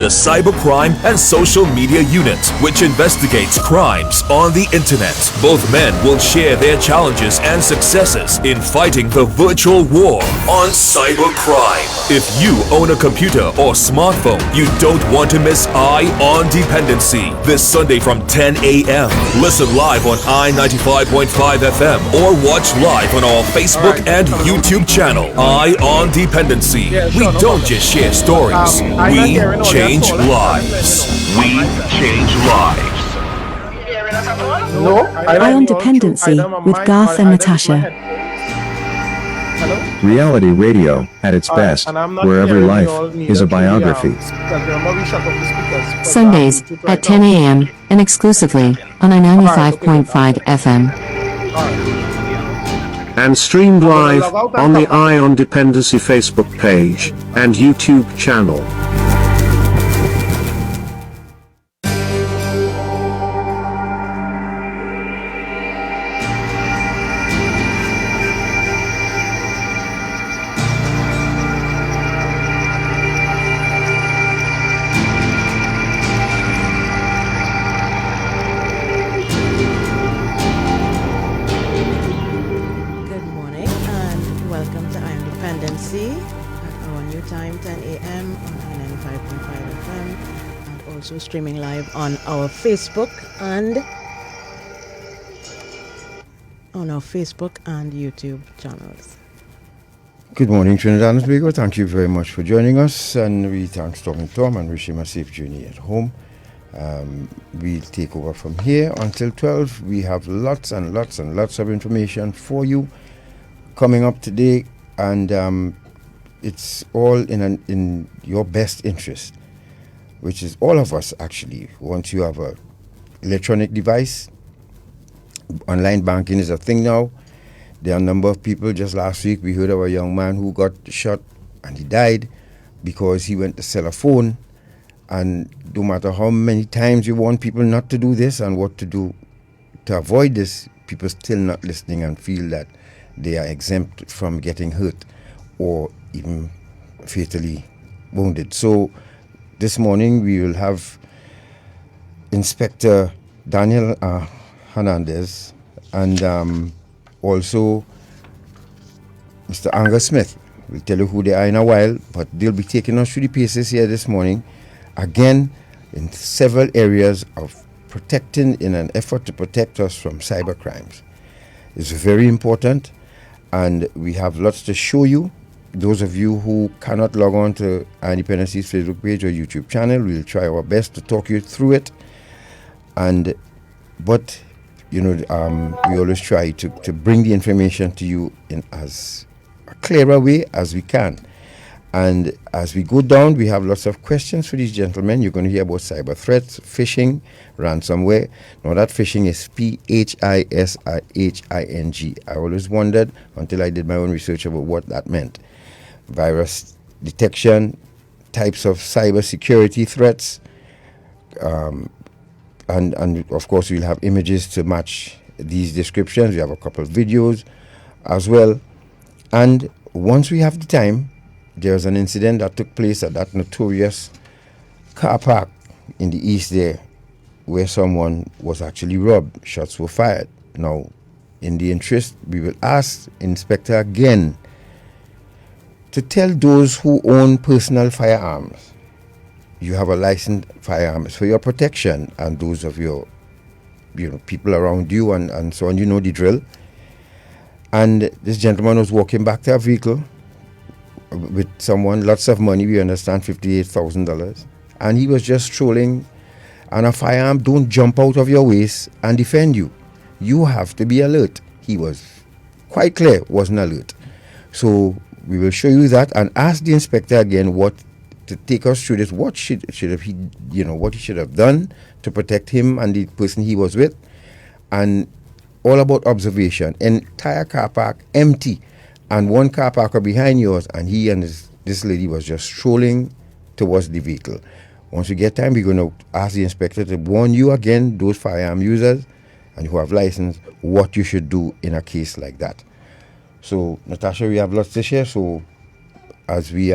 the Cybercrime and Social Media Unit, which investigates crimes on the internet. Both men will share their challenges and successes in fighting the virtual war on cybercrime. If you own a computer or smartphone, you don't want to miss Eye on Dependency this Sunday from 10 a.m. Listen live on I-95.5 FM or watch live on our Facebook and YouTube channel, Eye on Dependency. We don't just share stories, we change lives. We change lives. Eye on Dependency with Garth and Natasha. Reality radio at its best, where every life is a biography. Sundays at 10 a.m. and exclusively on I-95.5 FM. And streamed live on the Eye on Dependency Facebook page and YouTube channel. Streaming live on our Facebook and YouTube channels. Good morning, Trinidad and Tobago. Thank you very much for joining us, and we thank Tom and wish him a safe journey at home. We'll take over from here until 12. We have lots and lots and lots of information for you coming up today, and it's all in your best interest, which is all of us actually. Once you have a electronic device, online banking is a thing now. There are a number of people. Just last week we heard of a young man who got shot and he died because he went to sell a phone. And no matter how many times you want people not to do this and what to do to avoid this, people still not listening and feel that they are exempt from getting hurt or even fatally wounded. So this morning we will have Inspector Daniel Hernandez and also Mr. Angus Smith. We'll tell you who they are in a while, but they'll be taking us through the paces here this morning, again in several areas of protecting, in an effort to protect us from cyber crimes. It's very important, and we have lots to show you. Those of you who cannot log on to Independency's Facebook page or YouTube channel, we'll try our best to talk you through it. But we always try to bring the information to you in as a clearer way as we can. And as we go down, we have lots of questions for these gentlemen. You're going to hear about cyber threats, phishing, ransomware. Now that phishing is P-H-I-S-H-I-N-G. I always wondered until I did my own research about what that meant. Virus detection, types of cyber security threats, and of course we'll have images to match these descriptions. We have a couple of videos as well. And once we have the time, there's an incident that took place at that notorious car park in the east there, where someone was actually robbed. Shots were fired. Now, in the interest, we will ask Inspector again to tell those who own personal firearms, you have a licensed firearms for your protection, and those of your people around you and so on, you know the drill. And this gentleman was walking back to a vehicle with someone, lots of money, we understand $58,000, and he was just strolling, and a firearm don't jump out of your waist and defend you. You have to be alert. He was quite clear, wasn't alert. So we will show you that and ask the inspector again what to take us through this. What should have he, what he should have done to protect him and the person he was with, and all about observation. Entire car park empty, and one car parker behind yours, and he and this lady was just strolling towards the vehicle. Once we get time, we're going to ask the inspector to warn you again, those firearm users and who have license, what you should do in a case like that. So, Natasha, we have lots to share. So, as we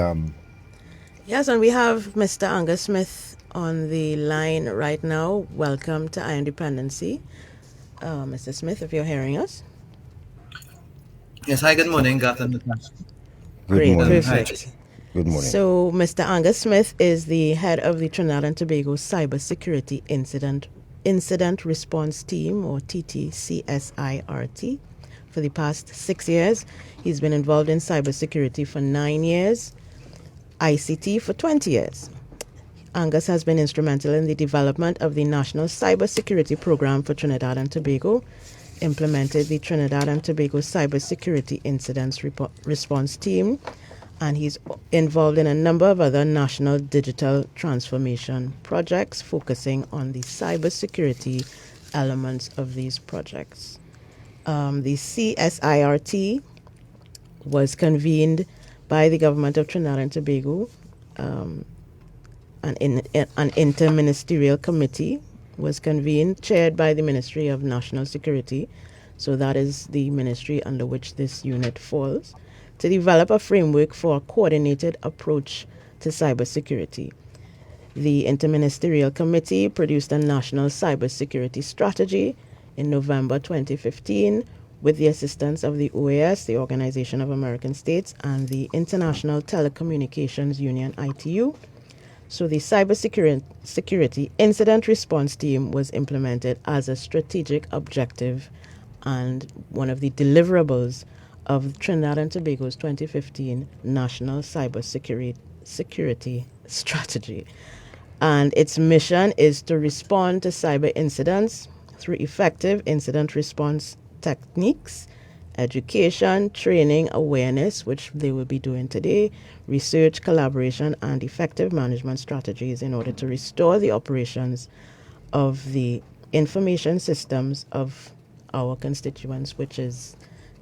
Yes, and we have Mr. Angus Smith on the line right now. Welcome to Iron Dependency. Mr. Smith, if you're hearing us. Yes, hi, good morning, Garth and Natasha. Good Great, morning. Hi. perfect. Good morning. So, Mr. Angus Smith is the head of the Trinidad and Tobago Cybersecurity Incident Response Team, or TTCSIRT, for the past 6 years. He's been involved in cybersecurity for 9 years, ICT for 20 years. Angus has been instrumental in the development of the National Cybersecurity Program for Trinidad and Tobago, implemented the Trinidad and Tobago Cybersecurity Incidents Response Team, and he's involved in a number of other national digital transformation projects focusing on the cybersecurity elements of these projects. The CSIRT was convened by the government of Trinidad and Tobago. An interministerial committee was convened, chaired by the Ministry of National Security, so that is the ministry under which this unit falls, to develop a framework for a coordinated approach to cybersecurity. The Interministerial Committee produced a national cybersecurity strategy in November 2015 with the assistance of the OAS, the Organization of American States, and the International Telecommunications Union, ITU. So the Cybersecurity Incident Response Team was implemented as a strategic objective and one of the deliverables of Trinidad and Tobago's 2015 National Cybersecurity Strategy. And its mission is to respond to cyber incidents through effective incident response techniques, education, training, awareness, which they will be doing today, research, collaboration, and effective management strategies in order to restore the operations of the information systems of our constituents, which is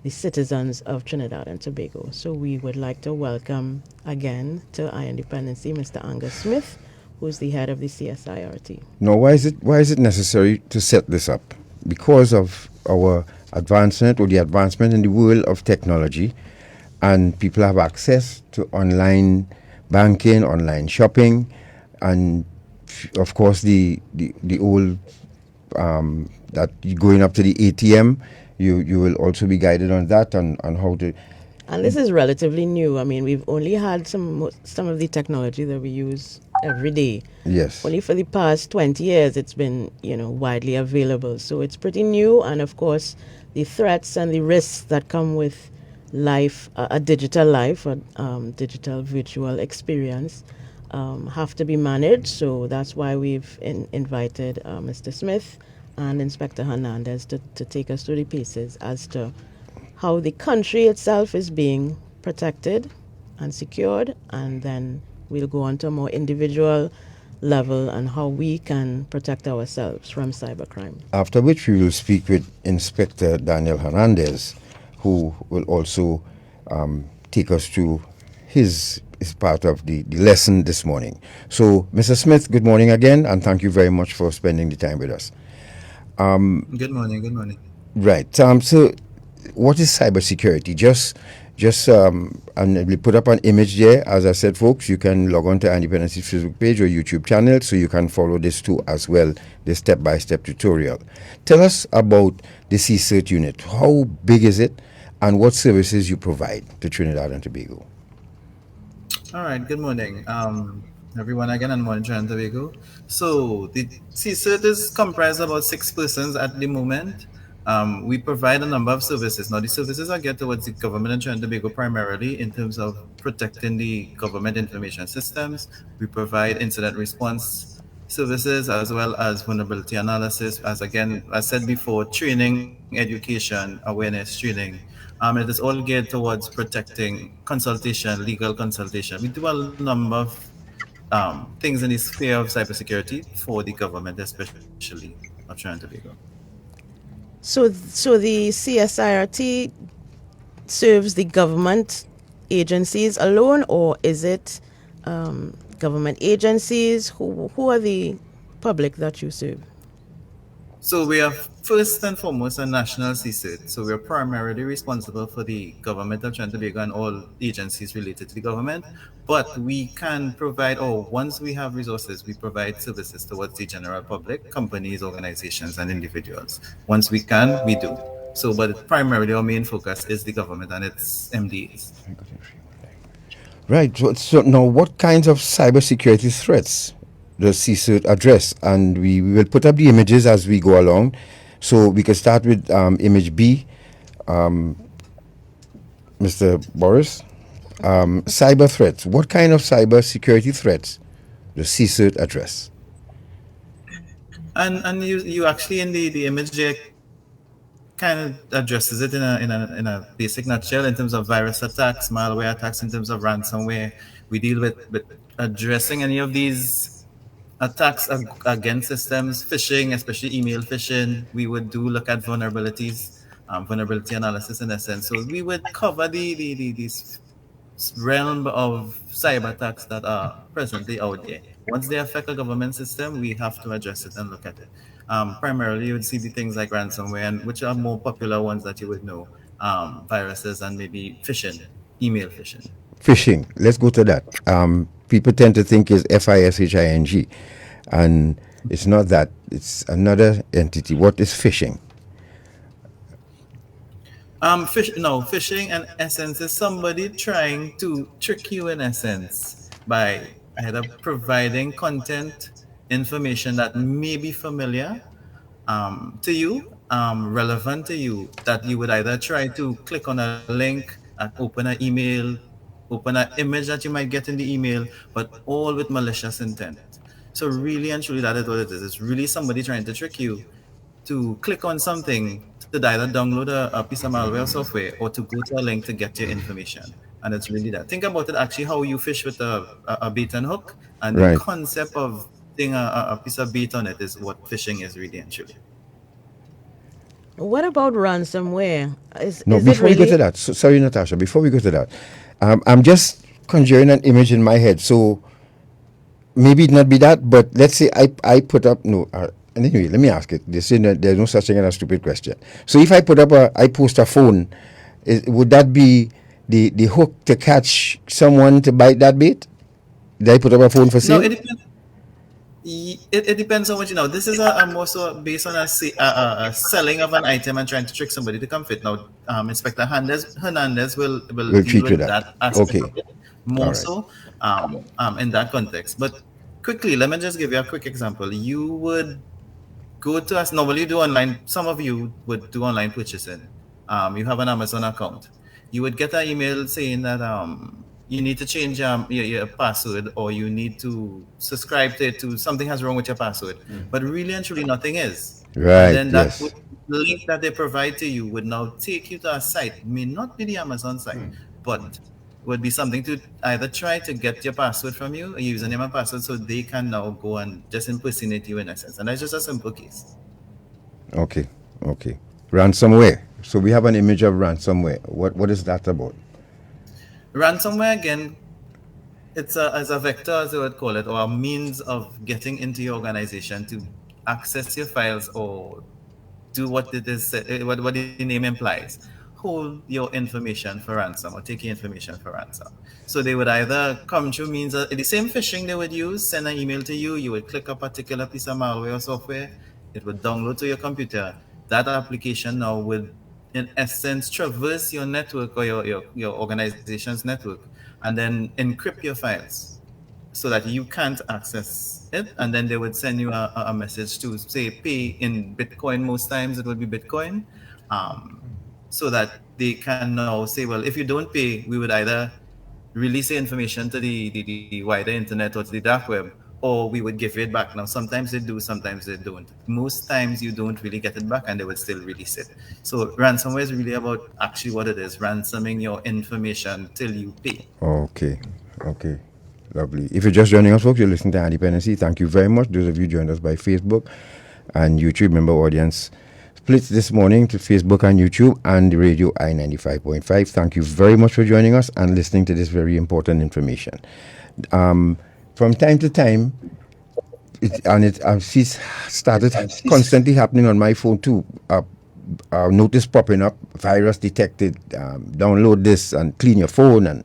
the citizens of Trinidad and Tobago. So we would like to welcome again to Iron Dependency Mr. Angus Smith, who's the head of the CSIRT. Now, why is it necessary to set this up? Because of our advancement, or the advancement in the world of technology, and people have access to online banking, online shopping, and of course the old that going up to the ATM, you will also be guided on that, on how to. And this is relatively new. I mean, we've only had some of the technology that we use every day. Yes. Only for the past 20 years it's been, widely available. So it's pretty new, and of course the threats and the risks that come with life, a digital life, a digital virtual experience, have to be managed. So that's why we've invited Mr. Smith and Inspector Hernandez to take us through the pieces as to how the country itself is being protected and secured, and then we'll go on to a more individual level and how we can protect ourselves from cybercrime. After which we will speak with Inspector Daniel Hernandez, who will also take us through his part of the lesson this morning. So, Mr. Smith, good morning again, and thank you very much for spending the time with us. Good morning. Right. So, what is cybersecurity? And we put up an image there. As I said, folks, you can log on to Independency's Facebook page or YouTube channel, so you can follow this too as well, the step-by-step tutorial. Tell us about the Csirt unit. How big is it, and what services you provide to Trinidad and Tobago? All right, good morning, everyone again, and morning, Trinidad and Tobago. So the Csirt is comprised of about 6 persons at the moment. We provide a number of services. Now, the services are geared towards the government in Trinidad and Tobago primarily in terms of protecting the government information systems. We provide incident response services as well as vulnerability analysis. As said before, training, education, awareness training. It is all geared towards protecting consultation, legal consultation. We do a number of things in the sphere of cybersecurity for the government, especially of Trinidad and Tobago. So the CSIRT serves the government agencies alone, or is it government agencies? Who are the public that you serve? So we are first and foremost a national Csirt. So we are primarily responsible for the government of Trinidad and Tobago and all agencies related to the government. But we can provide, or once we have resources, we provide services towards the general public, companies, organizations, and individuals. Once we can, we do. So, but primarily our main focus is the government and its MDAs. Right. So now, what kinds of cybersecurity threats does Csirt address? And we will put up the images as we go along. So we can start with image B, Mr. Boris. Cyber threats. What kind of cybersecurity threats does Csirt address? And you actually in the image there kind of addresses it in a basic nutshell in terms of virus attacks, malware attacks, in terms of ransomware. We deal with addressing any of these attacks against systems, phishing, especially email phishing. We would do look at vulnerabilities, vulnerability analysis in essence. So we would cover these realm of cyber attacks that are presently out there. Once they affect a government system, we have to address it and look at it. Primarily, you would see the things like ransomware, and which are more popular ones that you would know, viruses and maybe phishing, email phishing. Phishing. Let's go to that. People tend to think it's FISHING, and it's not that. It's another entity. What is phishing? Phishing in essence is somebody trying to trick you in essence by either providing content, information that may be familiar to you, relevant to you, that you would either try to click on a link, open an email, open an image that you might get in the email, but all with malicious intent. So really and truly, that is what it is. It's really somebody trying to trick you to click on something to either download a piece of malware software or to go to a link to get your information. And it's really that. Think about it actually how you fish with a bait and hook. And Right. the concept of putting a piece of bait on it is what fishing is really and truly. What about ransomware? Before we go to that, sorry, Natasha, before we go to that, I'm just conjuring an image in my head. So maybe it not be that, but let's say I put up, anyway, let me ask it. They say that there's no such thing as a stupid question. So if I post a phone, would that be the hook to catch someone to bite that bait? Did I put up a phone for sale? No, it depends. It depends on what you know. This is a more so based on a selling of an item and trying to trick somebody to come fit. Now, Inspector Hernandez will deal with that aspect of it more so in that context. But quickly, let me just give you a quick example. You would go to us normally. You do online. Some of you would do online purchasing. You have an Amazon account. You would get an email saying that you need to change your password, or you need to subscribe to something has wrong with your password. But really and truly, nothing is. Right. And then that link that they provide to you would now take you to a site. May not be the Amazon site, but would be something to either try to get your password from you, a username and password, so they can now go and just impersonate you in essence. And that's just a simple case. Okay. Ransomware. So we have an image of ransomware. What is that about? Ransomware, again, it's as a vector, as they would call it, or a means of getting into your organization to access your files or do what it is, what the name implies. Hold your information for ransom or take your information for ransom. So they would either come through means of the same phishing they would use, send an email to you, you would click a particular piece of malware or software, it would download to your computer. That application now would, in essence, traverse your network or your organization's network and then encrypt your files so that you can't access it. And then they would send you a message to say pay in Bitcoin. Most times it would be Bitcoin, so that they can now say, well, if you don't pay, we would either release the information to the wider internet or to the dark web, or we would give it back. Now, sometimes they do, sometimes they don't. Most times you don't really get it back and they would still release it. So ransomware is really about actually what it is, ransoming your information till you pay. Okay. Lovely. If you're just joining us, folks, you're listening to Dependency. Thank you very much. Those of you joined us by Facebook and YouTube, member audience split this morning to Facebook and YouTube and Radio I-95.5. Thank you very much for joining us and listening to this very important information. From time to time, I see started constantly happening on my phone too. Notice popping up, virus detected. Download this and clean your phone. And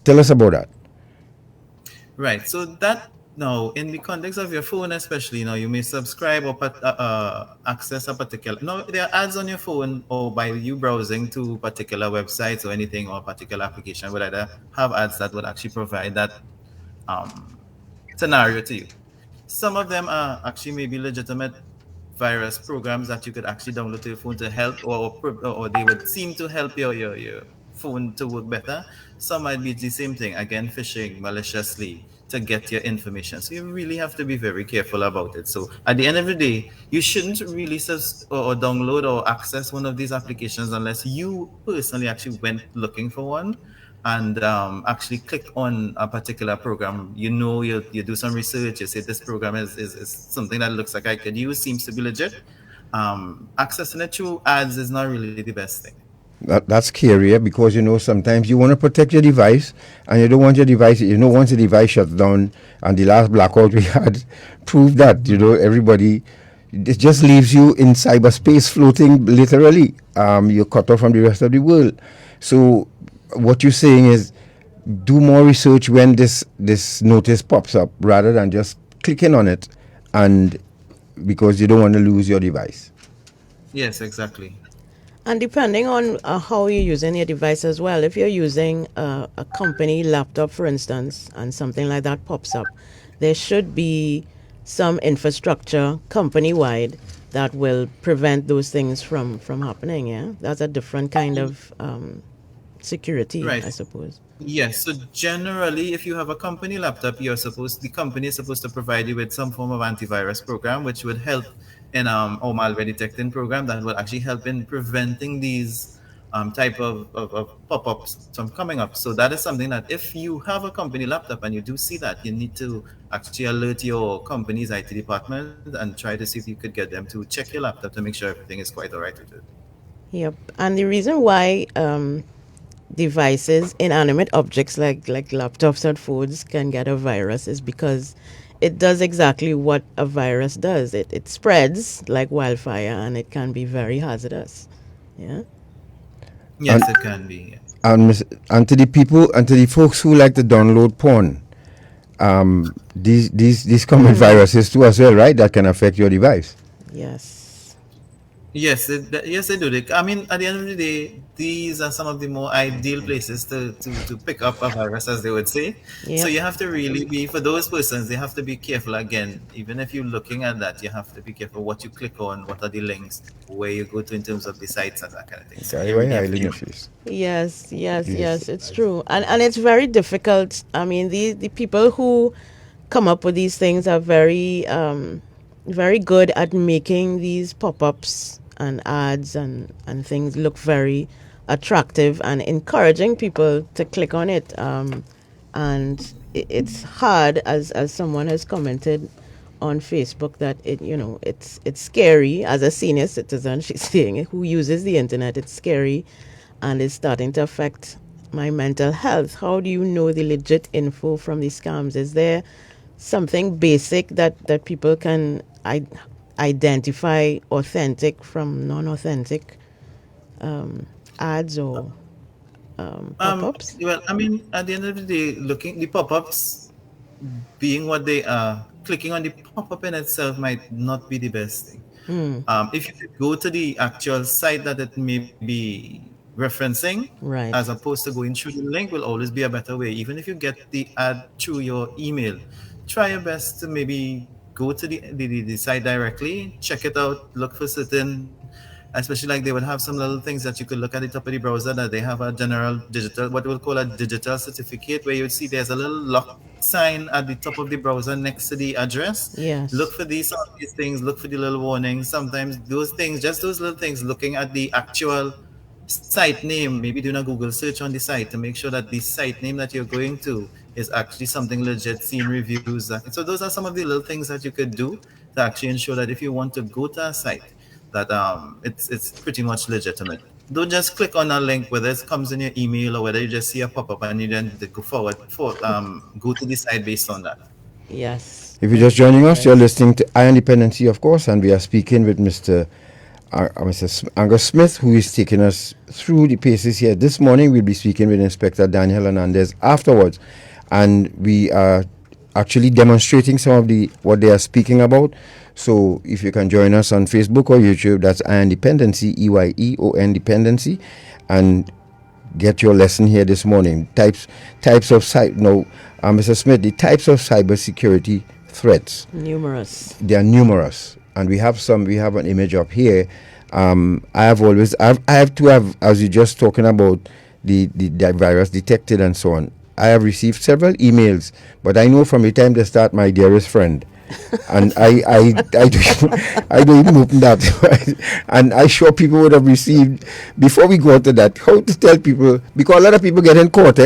tell us about that. Right. So that now, in the context of your phone, especially, you may subscribe or access a particular. No, there are ads on your phone, or by you browsing to particular websites or anything, or a particular application would either have ads that would actually provide that um, scenario to you. Some of them are actually maybe legitimate virus programs that you could actually download to your phone to help, or they would seem to help your phone to work better. Some might be the same thing, again, phishing maliciously to get your information. So you really have to be very careful about it. So at the end of the day, you shouldn't really or download or access one of these applications unless you personally actually went looking for one and actually click on a particular program. You do some research, you say this program is something that looks like I could use, seems to be legit. Accessing it through ads is not really the best thing. That's scarier because sometimes you want to protect your device and you don't want your device. Once the device shuts down, and the last blackout we had proved that everybody, it just leaves you in cyberspace floating literally. You're cut off from the rest of the world. So what you're saying is do more research when this notice pops up rather than just clicking on it, and because you don't want to lose your device. Yes, exactly. And depending on how you're using your device as well, if you're using a company laptop, for instance, and something like that pops up, there should be some infrastructure company-wide that will prevent those things from happening. Yeah, that's a different kind of security, Right. I suppose. Yes. So generally, if you have a company laptop, the company is supposed to provide you with some form of antivirus program, which would help in or malware detecting program that will actually help in preventing these type of pop-ups from coming up. So that is something that if you have a company laptop and you do see that, you need to actually alert your company's IT department and try to see if you could get them to check your laptop to make sure everything is quite all right with it. Yep. And the reason why devices, inanimate objects like laptops and phones can get a virus is because it does exactly what a virus does. It spreads like wildfire and it can be very hazardous. Yeah. Yes, it can be. Yes. And to the people and to the folks who like to download porn, these come with viruses too as well, right? That can affect your device. Yes. Yes, they do. I mean, at the end of the day, these are some of the more ideal places to pick up a virus, as they would say. So Yep. you have to really be, for those persons, they have to be careful. Again, even if you're looking at that, you have to be careful what you click on, what are the links, where you go to in terms of the sites and that kind of thing. So Okay, you why really are have you in to your be. face? Yes, it's true. And it's very difficult. I mean, the people who come up with these things are very good at making these pop-ups and ads and things look very attractive and encouraging people to click on it. And it's hard, as someone has commented on Facebook, that it's scary as a senior citizen. She's saying who uses the internet. It's scary, and it's starting to affect my mental health. How do you know the legit info from these scams? Is there something basic that people can identify authentic from non-authentic ads or pop-ups? Well, I mean, at the end of the day, looking the pop-ups being what they are, clicking on the pop-up in itself might not be the best thing. If you could go to the actual site that it may be referencing, as Right. opposed to going through the link, will always be a better way. Even if you get the ad through your email, try your best to maybe go to the site directly, check it out, look for certain, especially like they would have some little things that you could look at the top of the browser that they have a general digital, what we'll call a digital certificate, where you would see there's a little lock sign at the top of the browser next to the address. Look Yes. for these things, look for the little warnings. Sometimes those things, just those little things, looking at the actual site name, maybe doing a Google search on the site to make sure that the site name that you're going to is actually something legit, seeing reviews. So those are some of the little things that you could do to actually ensure that if you want to go to a site, that it's pretty much legitimate. Don't just click on a link, whether it comes in your email or whether you just see a pop-up and you then go forward for go to the site based on that. Yes. If you're just joining us, you're listening to Iron Dependency, of course, and we are speaking with Mr. Angus Smith, who is taking us through the paces here. This morning, we'll be speaking with Inspector Daniel Hernandez afterwards, and we are actually demonstrating some of the what they are speaking about. So if you can join us on Facebook or YouTube, that's Iron Dependency, EYEON Dependency, and get your lesson here this morning. Types of Mr. Smith, the types of cybersecurity threats. Numerous. They are numerous, and we have some. We have an image up here. I have to have, as you just talking about the virus detected and so on. I have received several emails, but I know from the time they start, my dearest friend, and I don't even open that. And I'm sure people would have received, before we go to that, how to tell people, because a lot of people get in court,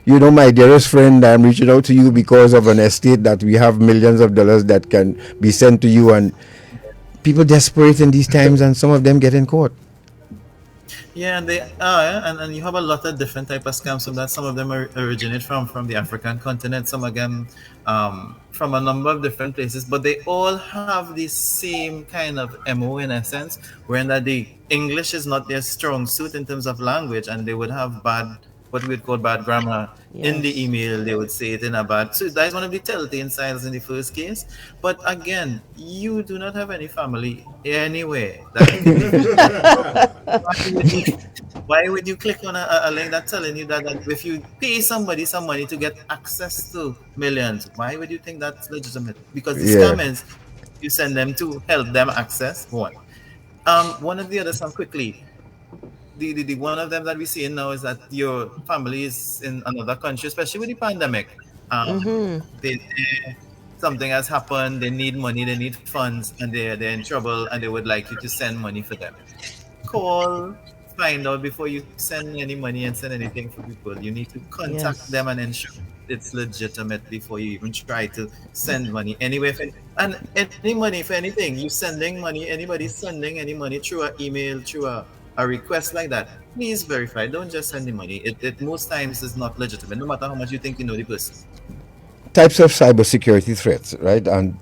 you know, my dearest friend, I'm reaching out to you because of an estate that we have millions of dollars that can be sent to you, and people desperate in these times, and some of them get in court. Yeah, and they are, and you have a lot of different type of scams from that. Some of them originate from the African continent, some of them from a number of different places, but they all have the same kind of MO in essence, wherein that the English is not their strong suit in terms of language, and they would have what we would call bad grammar in the email. They would say it in a bad. So that is one of the telltale signs in the first case. But again, you do not have any family anywhere that why would you click on a link that's telling you that if you pay somebody some money to get access to millions, why would you think that's legitimate? Because the scammers, you send them to help them access one. One of the others, quickly. The one of them that we're seeing now is that your family is in another country, especially with the pandemic. Something has happened, they need money, they need funds, and they're in trouble, and they would like you to send money for them. Call, find out before you send any money and send anything for people. You need to contact them and ensure it's legitimate before you even try to send money anywhere. And any money for anything, you sending money, anybody sending any money through an email, through a request like that, please verify. Don't just send the money. It most times is not legitimate, no matter how much you think you know the person. Types of cybersecurity threats, right? And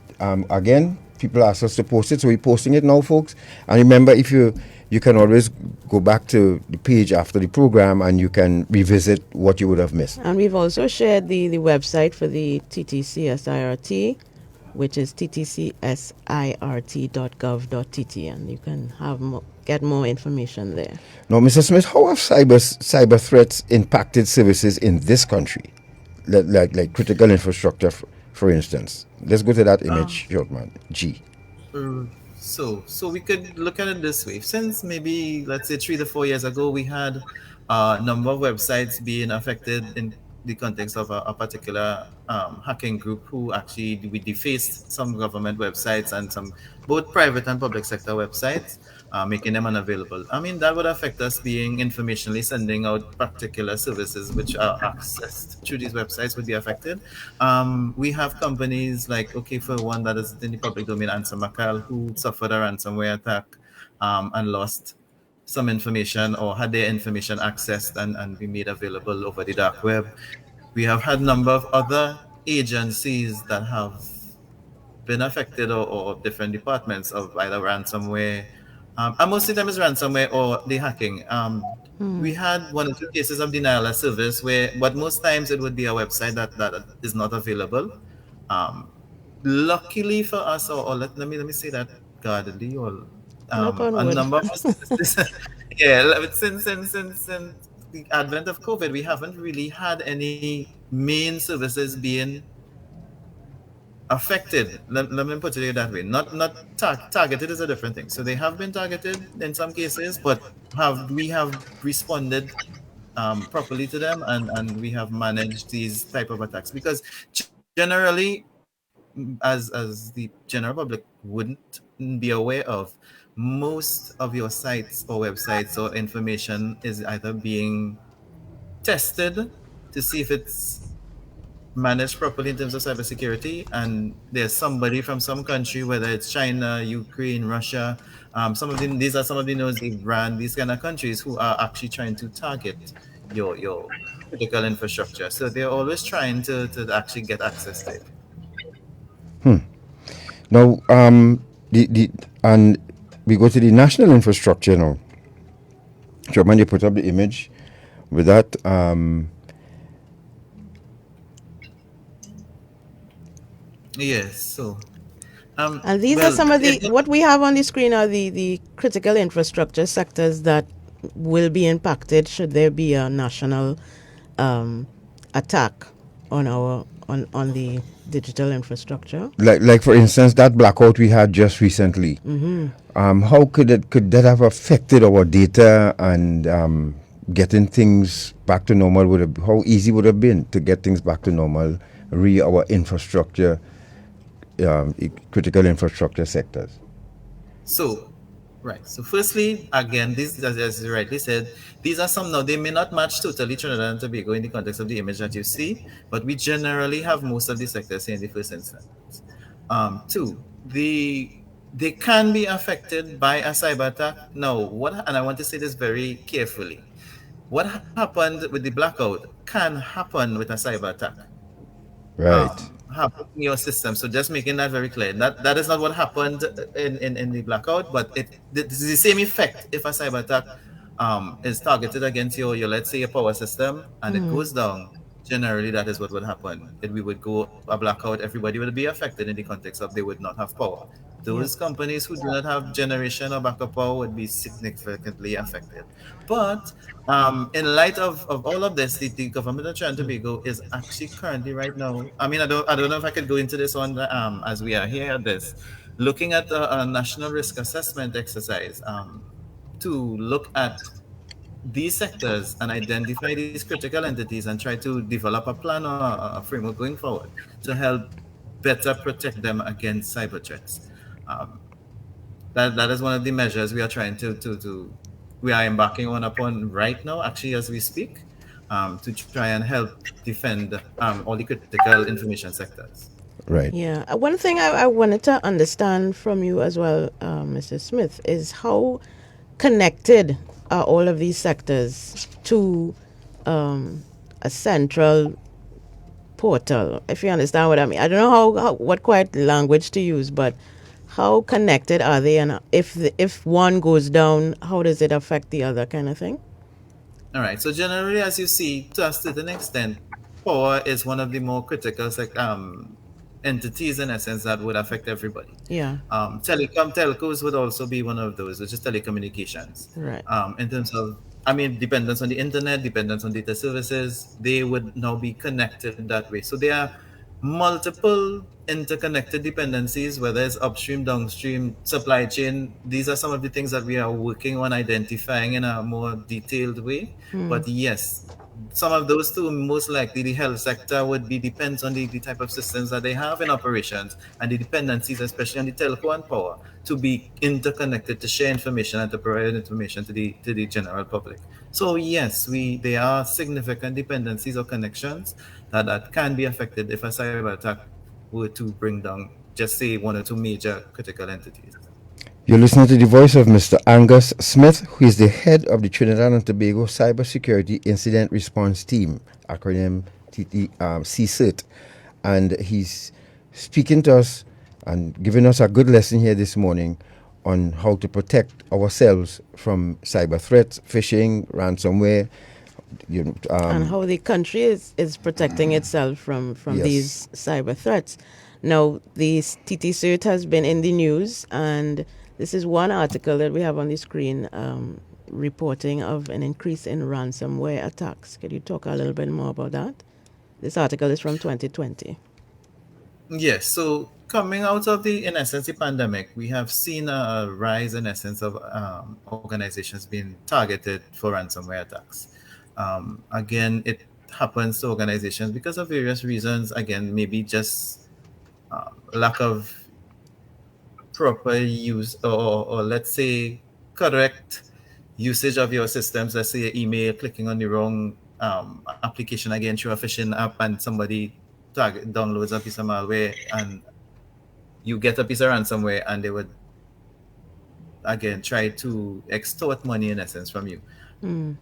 again, people ask us to post it, so we're posting it now, folks. And remember, if you can always go back to the page after the program, and you can revisit what you would have missed. And we've also shared the website for the TTCSIRT, which is ttcsirt.gov.tt, and you can get more information there. Now, Mr. Smith, how have cyber threats impacted services in this country, like critical infrastructure, for instance? Let's go to that image, short man. G. So we could look at it this way. Since maybe, let's say, 3 to 4 years ago, we had a number of websites being affected in the context of a particular hacking group who actually we defaced some government websites and some both private and public sector websites, making them unavailable. I mean, that would affect us being informationally sending out particular services which are accessed through these websites would be affected. We have companies like, okay, for one that is in the public domain, Answer Macal, who suffered a ransomware attack and lost some information or had their information accessed and be made available over the dark web. We have had a number of other agencies that have been affected or different departments of either ransomware. And most of the time it's ransomware or the hacking. We had 1 or 2 cases of denial of service but most times it would be a website that is not available. Luckily for us, or let me say that guardedly, or a number of since the advent of COVID, we haven't really had any main services being affected. Let me put it that way. Not targeted is a different thing. So they have been targeted in some cases, but we have responded properly to them, and we have managed these type of attacks, because generally, as the general public wouldn't be aware of, most of your sites or websites or information is either being tested to see if it's managed properly in terms of cybersecurity, and there's somebody from some country, whether it's China, Ukraine, Russia, these are some of the nosy brand, these kind of countries who are actually trying to target your critical infrastructure. So they're always trying to actually get access to it. Now, the and we go to the national infrastructure now. So when you put up the image with that, Yes. So, And these are well, some of what we have on the screen are the critical infrastructure sectors that will be impacted should there be a national um, attack on on the digital infrastructure. like for instance, that blackout we had just recently. How could that have affected our data and getting things back to normal? How easy would it have been to get things back to normal, our infrastructure, critical infrastructure sectors? so, right. So, firstly, again, this, as you rightly said, these are some now, they may not match totally Trinidad and Tobago in the context of the image that you see, but we generally have most of the sectors here in the first instance. Two, they can be affected by a cyber attack. Now, and I want to say this very carefully. What happened with the blackout can happen with a cyber attack. Right. Happen in your system. So just making that very clear. That is not what happened in the blackout, but this is the same effect if a cyber attack is targeted against your let's say your power system and it goes down. Generally, that is what would happen. We would go a blackout. Everybody would be affected in the context of they would not have power. Yep. Those companies who do not have generation or backup power would be significantly affected. But in light of all of this, the government of Trinidad and Tobago is actually currently right now. I mean, I don't know if I could go into this on as we are here at this, looking at a national risk assessment exercise to look at these sectors and identify these critical entities and try to develop a plan or a framework going forward to help better protect them against cyber threats. Um, that is one of the measures we are trying to we are embarking on upon right now, actually as we speak, to try and help defend all the critical information sectors. Right. Yeah. One thing I wanted to understand from you as well, Mr. Smith, is how connected are all of these sectors to a central portal, if you understand what I mean. I don't know what quite language to use, but how connected are they, and if one goes down, how does it affect the other, kind of thing? All right. So generally, as you see, to a certain extent, power is one of the more critical entities in essence that would affect everybody. Yeah. Telcos would also be one of those, which is telecommunications. Right. In terms of, I mean, dependence on the internet, dependence on data services, they would now be connected that way. So there are multiple interconnected dependencies, whether it's upstream, downstream, supply chain. These are some of the things that we are working on identifying in a more detailed way. But yes, some of those two, most likely the health sector would be depends on the type of systems that they have in operations and the dependencies, especially on the telco and power, to be interconnected to share information and to provide information to the general public. So yes, there are significant dependencies or connections that can be affected if a cyber attack were to bring down, just say, one or two major critical entities. You're listening to the voice of Mr. Angus Smith, who is the head of the Trinidad and Tobago Cybersecurity Incident Response Team, acronym Csirt. And he's speaking to us and giving us a good lesson here this morning on how to protect ourselves from cyber threats, phishing, ransomware. And how the country is protecting itself from Yes. these cyber threats. Now, the Csirt has been in the news, and this is one article that we have on the screen reporting of an increase in ransomware attacks. Could you talk a little bit more about that? This article is from 2020. Yes. So coming out of in essence, the pandemic, we have seen a rise in essence of organizations being targeted for ransomware attacks. Again, it happens to organizations because of various reasons. Again, maybe just lack of proper use or let's say correct usage of your systems. Let's say your email, clicking on the wrong application again through a phishing app, and somebody downloads a piece of malware, and you get a piece of ransomware, and they would again try to extort money in essence from you.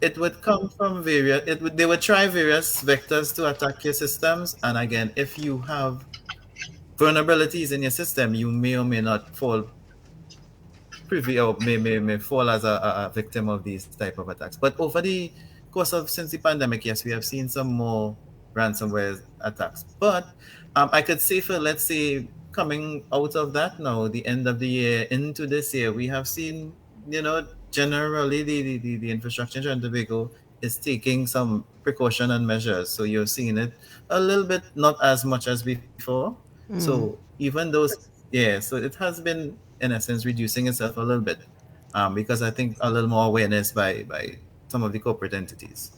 It would come from they would try various vectors to attack your systems, and again, if you have vulnerabilities in your system, you may or may not fall privy or may fall as a victim of these type of attacks. But over the course of since the pandemic, yes, we have seen some more ransomware attacks. But I could say for, let's say, coming out of that now, the end of the year into this year, we have seen, generally the infrastructure in Trinidad and Tobago is taking some precaution and measures. So you're seeing it a little bit, not as much as before. So even those, so it has been, in essence, reducing itself a little bit, because I think a little more awareness by some of the corporate entities.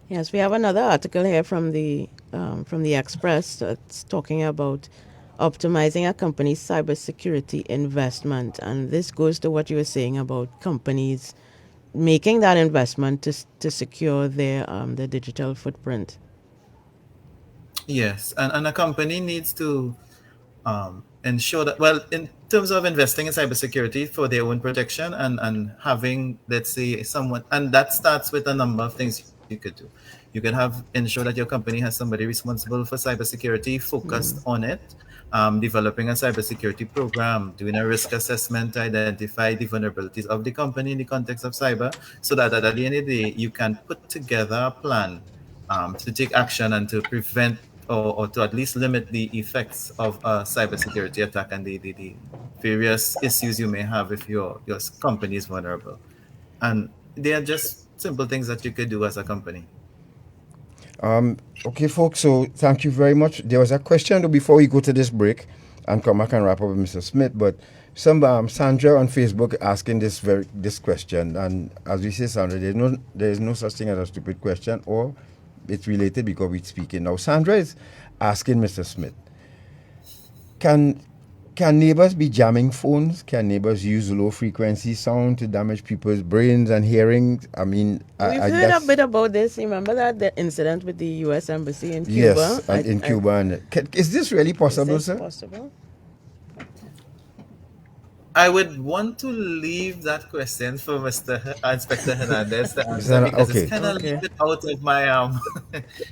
Yes, we have another article here from the Express that's talking about optimizing a company's cybersecurity investment, and this goes to what you were saying about companies making that investment to secure their digital footprint. Yes, and a company needs to ensure that, well, in terms of investing in cybersecurity for their own protection and having, let's say, someone, and that starts with a number of things you could do. You could ensure that your company has somebody responsible for cybersecurity focused on it, developing a cybersecurity program, doing a risk assessment to identify the vulnerabilities of the company in the context of cyber, so that at the end of the day, you can put together a plan to take action and to prevent or to at least limit the effects of a cybersecurity attack and the various issues you may have if your company is vulnerable. And they are just simple things that you could do as a company. Okay, folks, so thank you very much. There was a question before we go to this break and come back and wrap up with Mr. Smith, but Sandra on Facebook asking this question, and as we say, Sandra, there is no such thing as a stupid question, or it's related because we're speaking. Now, Sandra is asking Mr. Smith, can neighbors be jamming phones? Can neighbors use low frequency sound to damage people's brains and hearing? I mean, we've heard a bit about this. Remember the incident with the U.S. Embassy in Cuba? Yes, in Cuba. Is this really possible, sir? Possible? I would want to leave that question for Mr. Inspector Hernandez to answer, because it's kind of a little bit out of my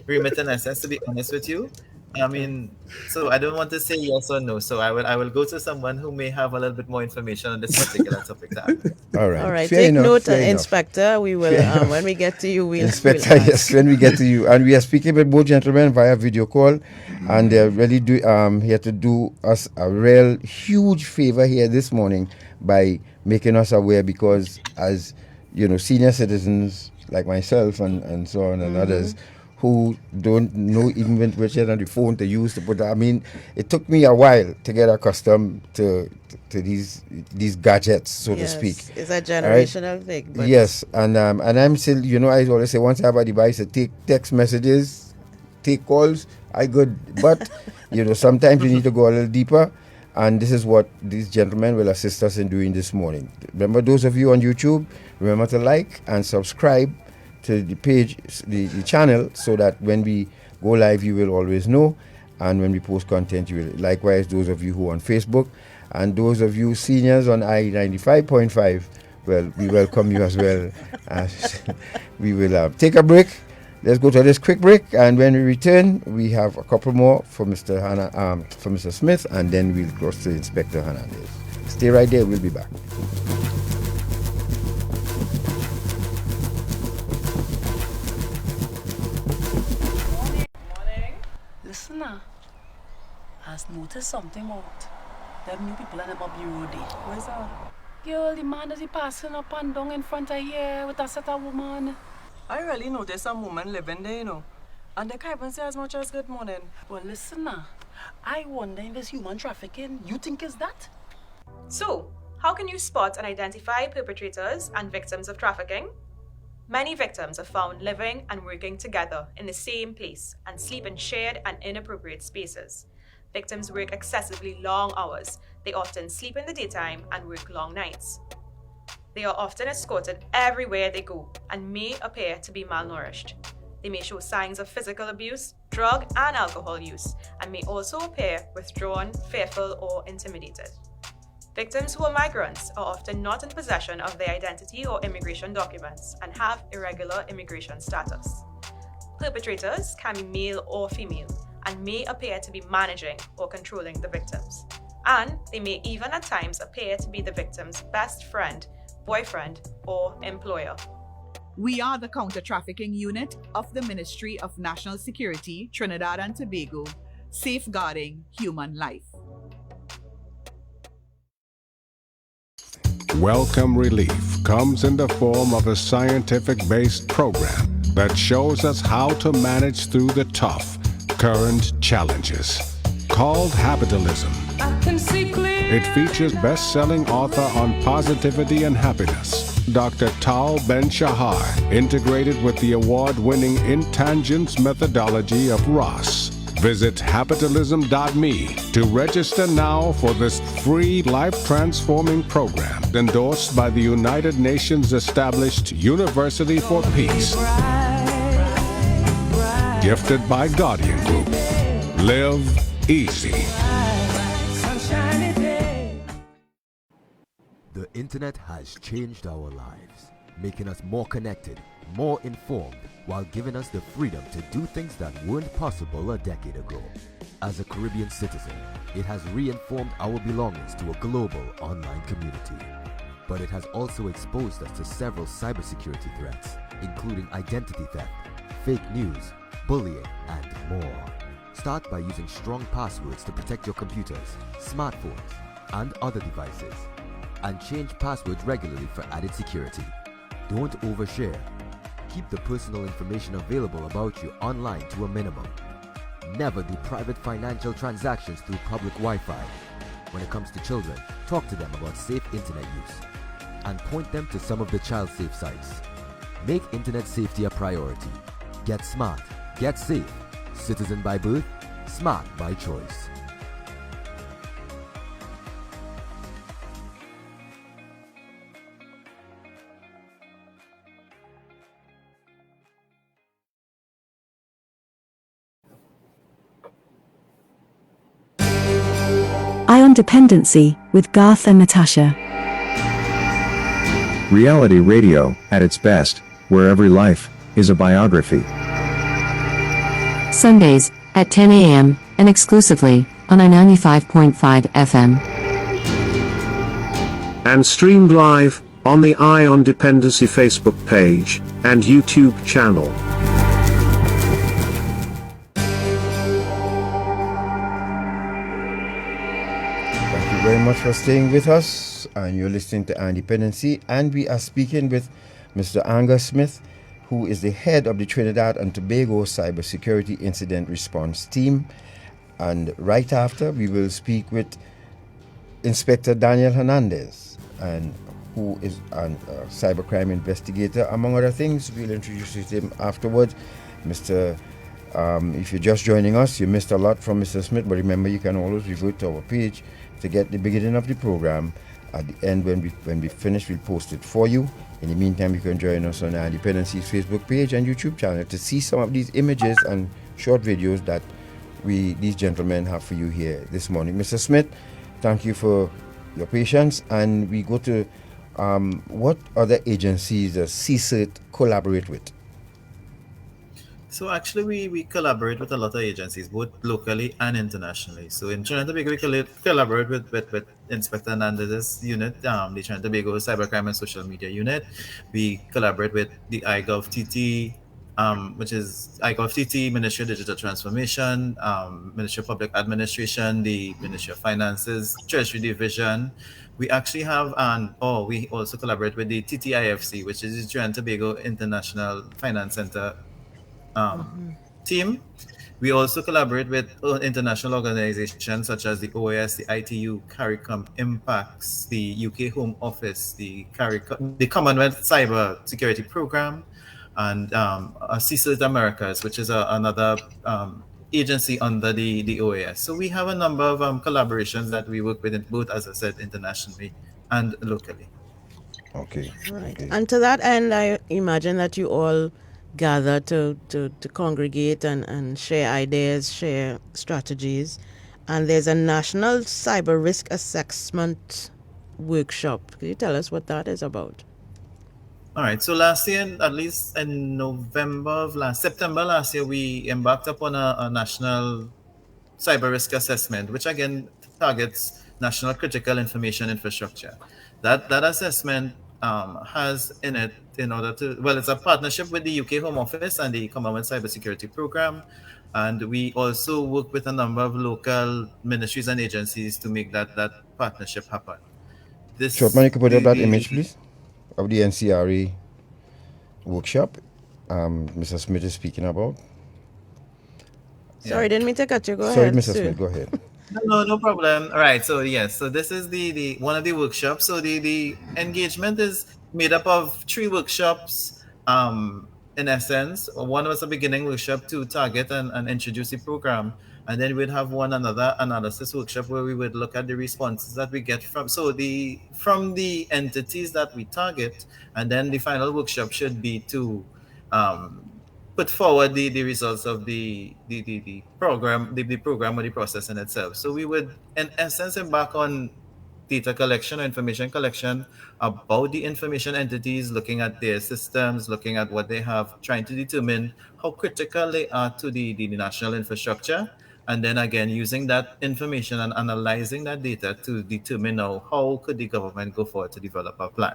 remit and essence, to be honest with you. I mean, so I don't want to say yes or no. So I will go to someone who may have a little bit more information on this particular topic. All right. Take note, Inspector. We will when we get to you. Inspector, yes, when we get to you, and we are speaking with both gentlemen via video call, and they're really here to do us a real huge favor here this morning by making us aware, because as senior citizens like myself and so on and others who don't know even which end of the phone to use to put. I mean, it took me a while to get accustomed to these gadgets, so to speak. It's a generational thing. But yes, and I'm still, I always say, once I have a device to take text messages, take calls, I good. But sometimes you need to go a little deeper, and this is what these gentlemen will assist us in doing this morning. Remember, those of you on YouTube, remember to like and subscribe to the page, the channel, so that when we go live, you will always know, and when we post content, you will. Likewise, those of you who are on Facebook, and those of you seniors on I-95.5, well, we welcome you as well. We will take a break. Let's go to this quick break, and when we return, we have a couple more for Mr. Smith, and then we'll cross to Inspector Hernandez. Stay right there. We'll be back. Listen now, I've noticed something about them new people in the Bobby Road. Where's that? Girl, the man that he passing up and down in front of here with a set of woman. I really noticed some woman living there, and they can't even say as much as good morning. Well, listen now, I wonder if it's human trafficking. You think it's that? So, how can you spot and identify perpetrators and victims of trafficking? Many victims are found living and working together in the same place and sleep in shared and inappropriate spaces. Victims work excessively long hours. They often sleep in the daytime and work long nights. They are often escorted everywhere they go and may appear to be malnourished. They may show signs of physical abuse, drug and alcohol use, and may also appear withdrawn, fearful, or intimidated. Victims who are migrants are often not in possession of their identity or immigration documents and have irregular immigration status. Perpetrators can be male or female and may appear to be managing or controlling the victims. And they may even at times appear to be the victim's best friend, boyfriend, or employer. We are the Counter-Trafficking Unit of the Ministry of National Security, Trinidad and Tobago, safeguarding human life. Welcome Relief comes in the form of a scientific-based program that shows us how to manage through the tough, current challenges. Called Habitalism. It features best-selling author on positivity and happiness, Dr. Tal Ben-Shahar, integrated with the award-winning Intangence methodology of Ross. Visit habitalism.me to register now for this free life-transforming program endorsed by the United Nations established University for Peace. Gifted by Guardian Group. Live easy. The internet has changed our lives, making us more connected, more informed, while giving us the freedom to do things that weren't possible a decade ago. As a Caribbean citizen, it has reinformed our belongings to a global online community. But it has also exposed us to several cybersecurity threats, including identity theft, fake news, bullying, and more. Start by using strong passwords to protect your computers, smartphones, and other devices. And change passwords regularly for added security. Don't overshare. Keep the personal information available about you online to a minimum. Never do private financial transactions through public Wi-Fi. When it comes to children, talk to them about safe internet use. And point them to some of the child-safe sites. Make internet safety a priority. Get smart. Get safe. Citizen by birth, smart by choice. On Dependency with Garth and Natasha. Reality radio, at its best, where every life is a biography. Sundays at 10 a.m. and exclusively on a 95.5 FM. And streamed live on the Eye on Dependency Facebook page and YouTube channel. Very much for staying with us, and you're listening to Dependency, and we are speaking with Mr. Angus Smith, who is the head of the Trinidad and Tobago Cybersecurity Incident Response Team. And right after, we will speak with Inspector Daniel Hernandez, and who is a cybercrime investigator, among other things. We'll introduce him afterwards. Mr. If you're just joining us, you missed a lot from Mr. Smith, but remember, you can always revert to our page to get the beginning of the program. At the end, when we finish, we'll post it for you. In the meantime, you can join us on our Dependency's Facebook page and YouTube channel to see some of these images and short videos that these gentlemen have for you here this morning. Mr. Smith, thank you for your patience. And we go to what other agencies does Csirt collaborate with? So actually, we collaborate with a lot of agencies, both locally and internationally. So in Trinidad and Tobago, we collaborate with Inspector Hernandez's unit, the Trinidad and Tobago Cybercrime and Social Media Unit. We collaborate with the iGovTT, which is iGovTT, Ministry of Digital Transformation, Ministry of Public Administration, the Ministry of Finances, Treasury Division. We actually have, we also collaborate with the TTIFC, which is the Trinidad and Tobago International Finance Center team. We also collaborate with international organizations such as the OAS, the ITU, CARICOM, IMPACTS, the UK Home Office, the Commonwealth Cyber Security Program, and Csirt Americas, which is another agency under the OAS. So we have a number of collaborations that we work with, both, as I said, internationally and locally. Okay. Right. Okay. And to that end, I imagine that you all gather to congregate and share ideas, share strategies. And there's a National Cyber Risk Assessment Workshop. Can you tell us what that is about? All right. So last year, at least in September last year, we embarked upon a national cyber risk assessment, which again targets national critical information infrastructure. That assessment has in it, in order to, well, it's a partnership with the UK Home Office and the Commonwealth Cybersecurity Program, and we also work with a number of local ministries and agencies to make that partnership happen. Short man, you can put up that image, please, of the NCRE workshop Mr. Smith is speaking about. Sorry, didn't mean to cut you. Go Sorry, ahead. Mr. Smith, go ahead. No problem. All right. So yes, so this is the one of the workshops. So the engagement is made up of 3 workshops. In essence, one was a beginning workshop to target and introduce the program, and then we'd have one another analysis workshop where we would look at the responses that we get from the entities that we target, and then the final workshop should be to put forward the results of the program, the program or the process in itself. So we would, in essence, embark on data collection or information collection about the information entities, looking at their systems, looking at what they have, trying to determine how critical they are to the national infrastructure. And then again, using that information and analyzing that data to determine how could the government go forward to develop a plan.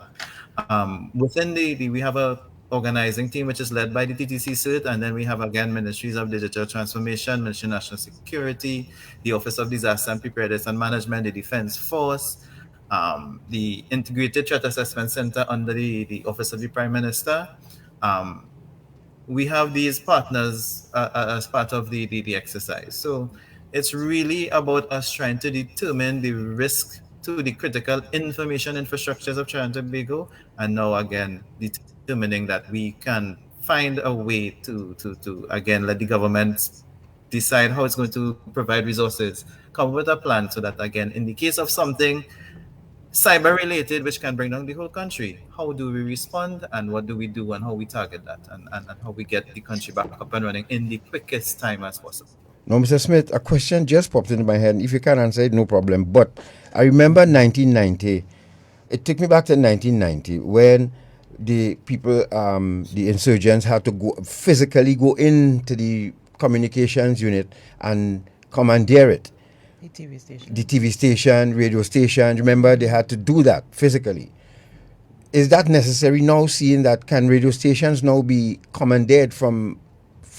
Within we have a organizing team which is led by the Csirt, and then we have again Ministries of Digital Transformation, Ministry of National Security, the Office of Disaster and Preparedness and Management, the Defense Force, the Integrated Threat Assessment Center under the Office of the Prime Minister. We have these partners as part of the exercise. So it's really about us trying to determine the risk to the critical information infrastructures of Trinidad and Tobago, and now again determining that we can find a way to again let the government decide how it's going to provide resources, come with a plan so that again, in the case of something cyber related which can bring down the whole country, how do we respond and what do we do and how we target that and how we get the country back up and running in the quickest time as possible. Now, Mr. Smith, a question just popped into my head. If you can't answer it, no problem. But I remember 1990. It took me back to 1990 when the people, the insurgents, had to physically go into the communications unit and commandeer it. The TV station. The TV station, radio station. Remember, they had to do that physically. Is that necessary now, seeing that can radio stations now be commandeered from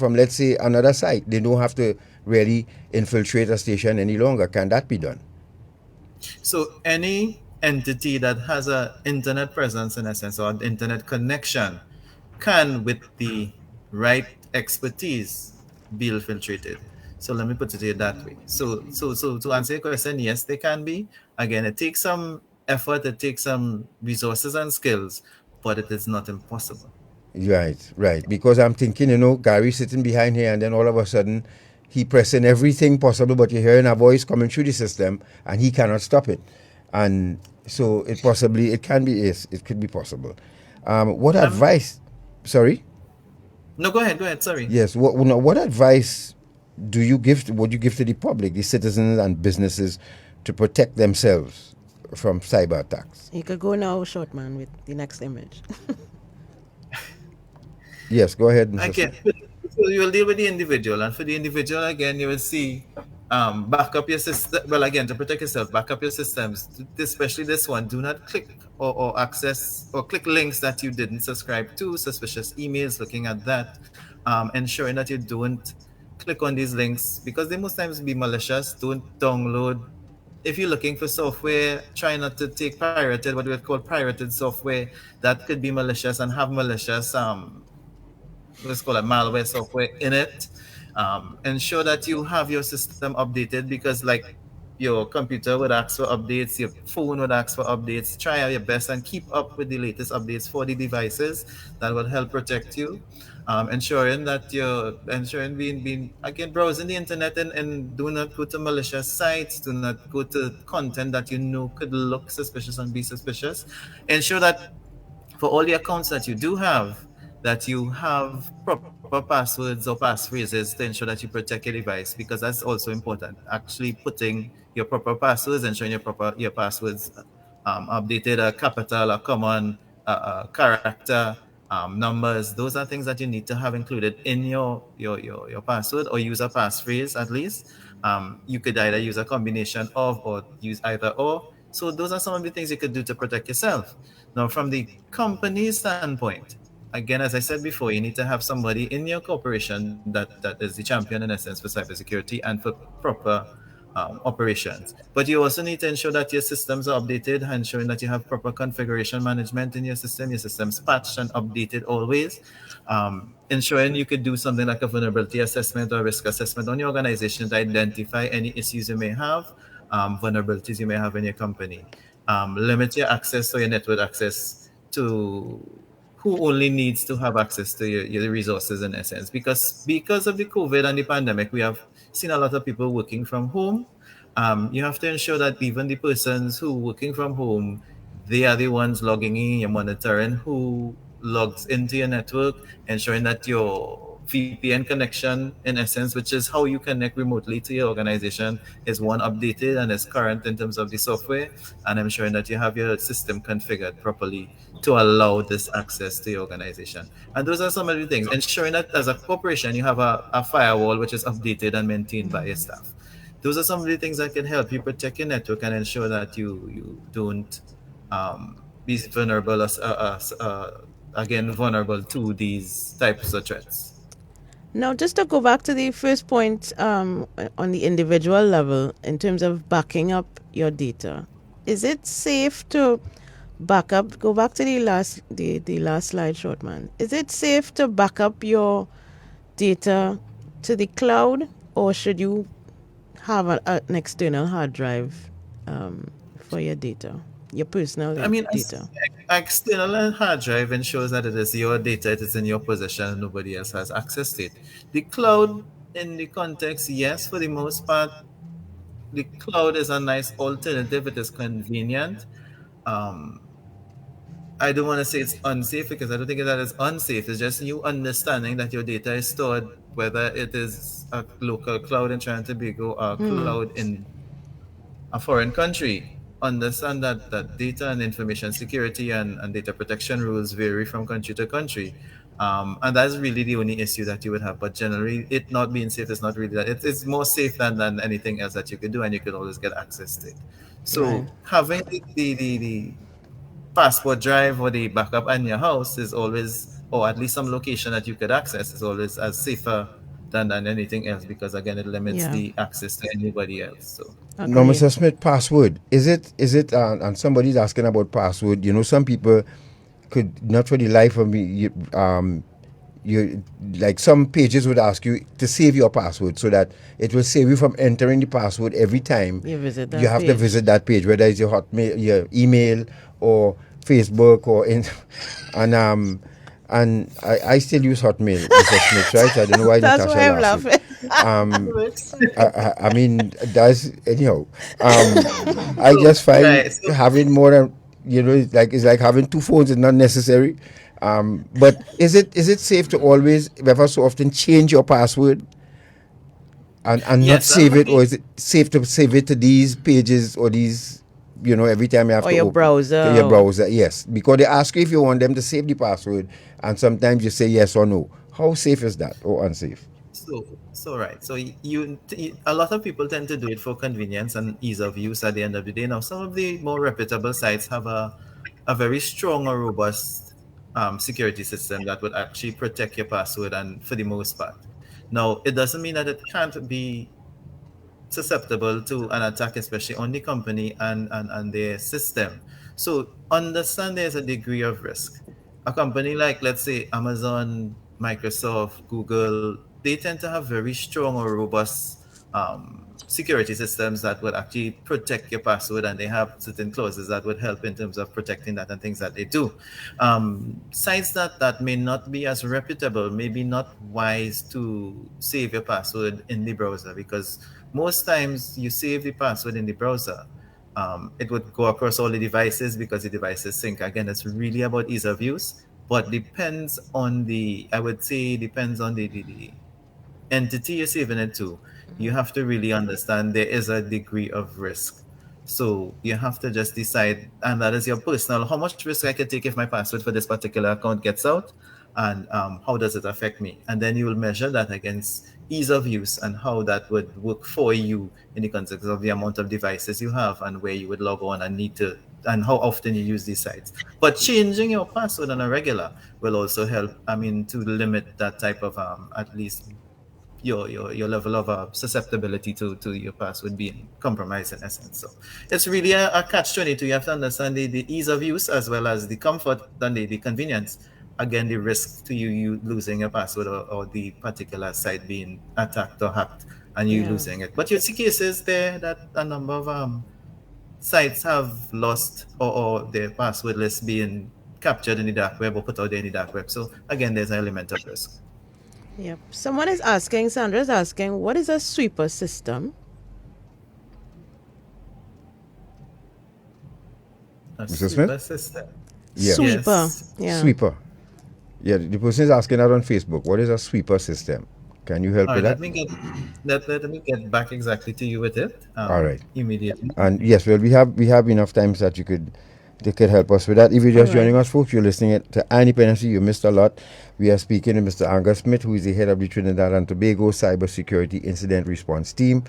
let's say another site? They don't have to really infiltrate a station any longer. Can that be done? So any entity that has an internet presence, in a sense, or an internet connection, can, with the right expertise, be infiltrated. So let me put it that way. So to answer your question, yes, they can be. Again, it takes some effort, it takes some resources and skills, but it is not impossible. Right. Because I'm thinking, Gary sitting behind here, and then all of a sudden he pressing everything possible, but you're hearing a voice coming through the system, and he cannot stop it. And so it could be possible. What advice? Sorry. No, go ahead. Sorry. Yes. What advice would you give to the public, the citizens and businesses, to protect themselves from cyber attacks? You could go now, short man, with the next image. Yes, go ahead, Mr. Okay. So you will deal with the individual, and for the individual, again, you will see back up your system. Well, again, to protect yourself, back up your systems, especially this one. Do not click or access or click links that you didn't subscribe to, suspicious emails, looking at that, ensuring that you don't click on these links because they most times be malicious. Don't download. If you're looking for software, try not to take pirated, what we would call pirated software that could be malicious and have malicious let's call it malware software in it. Ensure that you have your system updated because like your computer would ask for updates, your phone would ask for updates. Try your best and keep up with the latest updates for the devices. That will help protect you. Ensuring being again browsing the internet and do not go to malicious sites, do not go to content that could look suspicious and be suspicious. Ensure that for all the accounts that you do have, that you have proper passwords or passphrases to ensure that you protect your device, because that's also important. Actually putting your proper passwords, ensuring your passwords updated, a capital, a common, character, numbers. Those are things that you need to have included in your password, or use a passphrase at least. You could either use a combination of, or use either or. So those are some of the things you could do to protect yourself. Now, from the company standpoint, again, as I said before, you need to have somebody in your corporation that is the champion in essence for cybersecurity and for proper operations. But you also need to ensure that your systems are updated, ensuring that you have proper configuration management in your systems patched and updated always. Ensuring you could do something like a vulnerability assessment or risk assessment on your organization to identify any issues you may have, vulnerabilities you may have in your company. Limit your access or your network access to who only needs to have access to your resources in essence, because of the COVID and the pandemic, we have seen a lot of people working from home. You have to ensure that even the persons who working from home, they are the ones logging in, you're monitoring who logs into your network, ensuring that your VPN connection, in essence, which is how you connect remotely to your organization, is one updated and is current in terms of the software, and ensuring that you have your system configured properly to allow this access to your organization. And those are some of the things. Ensuring that as a corporation, you have a firewall which is updated and maintained by your staff. Those are some of the things that can help you protect your network and ensure that you don't be vulnerable again vulnerable to these types of threats. Now, just to go back to the first point on the individual level, in terms of backing up your data, is it safe to back up? Go back to the last slide, Shortman. Is it safe to back up your data to the cloud, or should you have an external hard drive for your data, your personal data? External hard drive ensures that it is your data, it is in your possession, and nobody else has access to it. The cloud, in the context, yes, for the most part, the cloud is a nice alternative. It is convenient. I don't want to say it's unsafe, because I don't think that is unsafe. It's just you understanding that your data is stored, whether it is a local cloud in Trinidad and Tobago or a cloud in a foreign country. Understand that data and information security and data protection rules vary from country to country. And that's really the only issue that you would have. But generally, it not being safe is not really that. It's more safe than anything else that you could do, and you could always get access to it. So having the passport drive or the backup in your house is always, or at least some location that you could access, is always as safer than anything else, because again, it limits the access to anybody else. So no, Mr. Smith, password. Is it and somebody's asking about password. You know, some people could not for the life of me, you like some pages would ask you to save your password so that it will save you from entering the password every time you visit that you have to visit that page, whether it's your Hotmail, your email, or Facebook, or and I still use Hotmail, Mr. Smith, right? I don't know why That's Natasha why I'm laughing. I mean, that's anyhow. I just find having more than it's like having two phones is not necessary. But is it safe to always, ever so often, change your password and not save it, or is it safe to save it to these pages or these, every time you have or to your open browser? Your browser, yes, because they ask you if you want them to save the password, and sometimes you say yes or no. How safe is that, or unsafe? So right. So a lot of people tend to do it for convenience and ease of use at the end of the day. Now, some of the more reputable sites have a very strong or robust security system that would actually protect your password, and for the most part. Now, it doesn't mean that it can't be susceptible to an attack, especially on the company and their system. So understand there's a degree of risk. A company like, let's say, Amazon, Microsoft, Google, they tend to have very strong or robust security systems that would actually protect your password, and they have certain clauses that would help in terms of protecting that and things that they do. Sites that may not be as reputable, maybe not wise to save your password in the browser, because most times you save the password in the browser, it would go across all the devices because the devices sync. Again, it's really about ease of use, but depends on I would say, depends on the entity you're saving it to. You have to really understand there is a degree of risk. So you have to just decide, and that is your personal, how much risk I can take if my password for this particular account gets out, and how does it affect me? And then you will measure that against ease of use and how that would work for you in the context of the amount of devices you have and where you would log on and need to, and how often you use these sites. But changing your password on a regular will also help, to limit that type of at least your level of susceptibility to your password being compromised in essence. So it's really a catch-22. You have to understand the ease of use as well as the comfort and the convenience. Again, the risk to you losing your password or the particular site being attacked or hacked and you losing it. But you see cases there that a number of sites have lost or their password list being captured in the dark web or put out there in the dark web. So again, there's an element of risk. Yep. Someone is asking, Sandra's asking, what is a sweeper system? Mr. Smith? System. Yeah. Sweeper. Yes. Yeah. Sweeper. Yeah, the person is asking that on Facebook. What is a sweeper system? Can you help with that? Let me get back exactly to you with it. All right. Immediately. And yes, well, we have enough time so that they could help us with that. If you're just joining us, folks, you're listening to Independency. You missed a lot. We are speaking to Mr. Angus Smith, who is the head of the Trinidad and Tobago Cybersecurity Incident Response Team.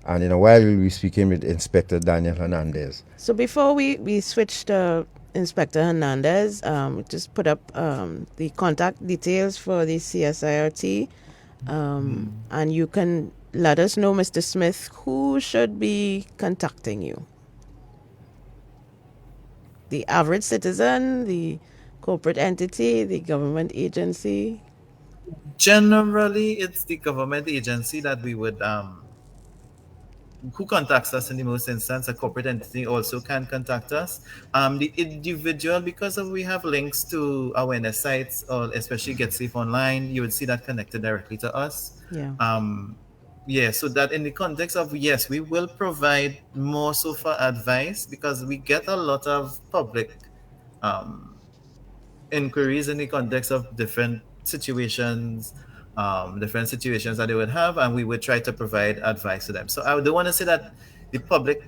And in a while, we'll be speaking with Inspector Daniel Hernandez. So before we switch to Inspector Hernandez, just put up the contact details for the CSIRT. And you can let us know, Mr. Smith, who should be contacting you. The average citizen, the corporate entity, the government agency? Generally, it's the government agency that we would who contacts us in the most instance. A corporate entity also can contact us. The individual, because we have links to awareness sites, or especially Get Safe Online, you would see that connected directly to us. Yeah. So that in the context of, yes, we will provide more so for advice, because we get a lot of public inquiries in the context of different situations that they would have, and we would try to provide advice to them. So I don't want to say that the public,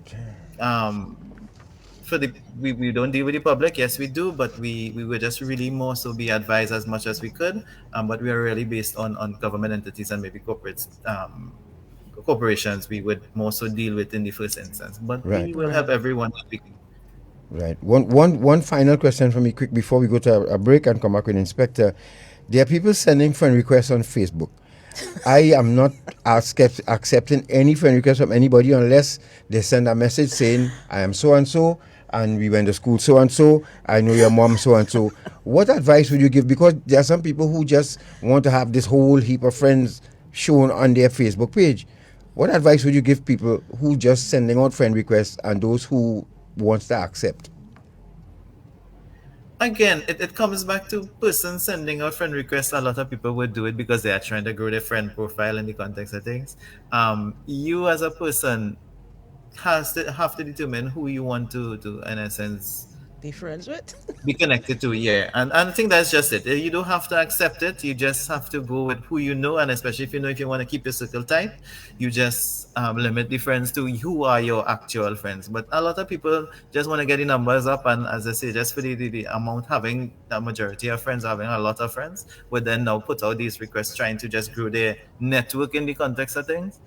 we don't deal with the public. Yes, we do, but we would just really more so be advised as much as we could. But we are really based on government entities and maybe corporations we would more so deal with in the first instance. But we will help everyone. Right. One final question for me, quick, before we go to a break and come back with Inspector. There are people sending friend requests on Facebook. I am not accepting any friend request from anybody unless they send a message saying, I am so-and-so, and we went to school so-and-so, I know your mom so-and-so. What advice would you give? Because there are some people who just want to have this whole heap of friends shown on their Facebook page. What advice would you give people who just sending out friend requests and those who wants to accept? Again, it comes back to person sending out friend requests. A lot of people would do it because they are trying to grow their friend profile in the context of things. You as a person have to determine who you want to in a sense, be friends with, be connected to. And I think that's just it. You don't have to accept it. You just have to go with who you know, and especially if you want to keep your circle tight, you just limit the friends to who are your actual friends. But a lot of people just want to get the numbers up, and as I say, just for the amount, having the majority of friends, having a lot of friends, would then now put out these requests trying to just grow their network in the context of things,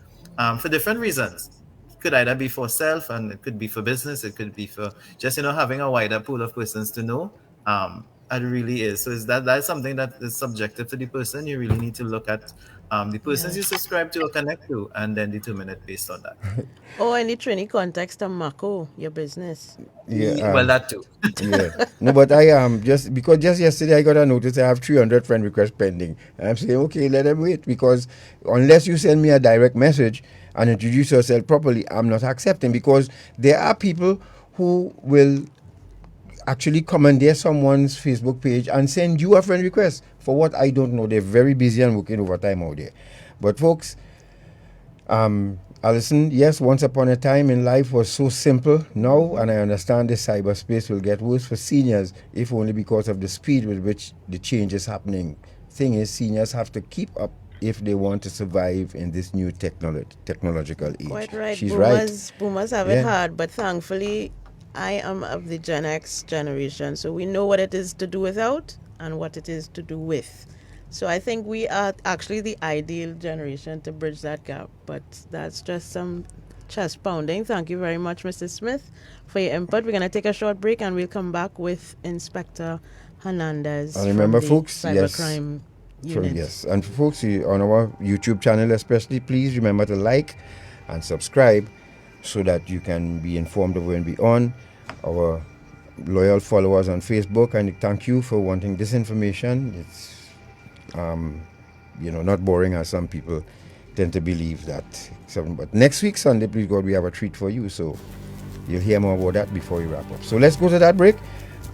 for different reasons. Could either be for self, and it could be for business, it could be for just having a wider pool of persons to know. It really is. So that's something that is subjective to the person. You really need to look at the persons you subscribe to or connect to, and then determine it based on that. Or in the training context of Mako, your business. Well, that too. No, but I just yesterday I got a notice I have 300 friend requests pending. And I'm saying, okay, let them wait, because unless you send me a direct message and introduce yourself properly, I'm not accepting, because there are people who will actually commandeer someone's Facebook page and send you a friend request for what I don't know. They're very busy and working overtime out there. But folks, Alison, yes, once upon a time in life was so simple now, and I understand the cyberspace will get worse for seniors, if only because of the speed with which the change is happening. Thing is, seniors have to keep up if they want to survive in this new technological age. Quite right. She's Boomers have it hard, but thankfully, I am of the Gen X generation, so we know what it is to do without and what it is to do with. So I think we are actually the ideal generation to bridge that gap, but that's just some chest pounding. Thank you very much, Mr. Smith, for your input. We're going to take a short break and we'll come back with Inspector Hernandez. And remember, from the folks, cybercrime unit. Yes, and for folks on our YouTube channel especially, please remember to like and subscribe so that you can be informed of when we're on. Our loyal followers on Facebook, and thank you for wanting this information. It's not boring as some people tend to believe that. But next week Sunday, please God, we have a treat for you, so you'll hear more about that before we wrap up. So let's go to that break,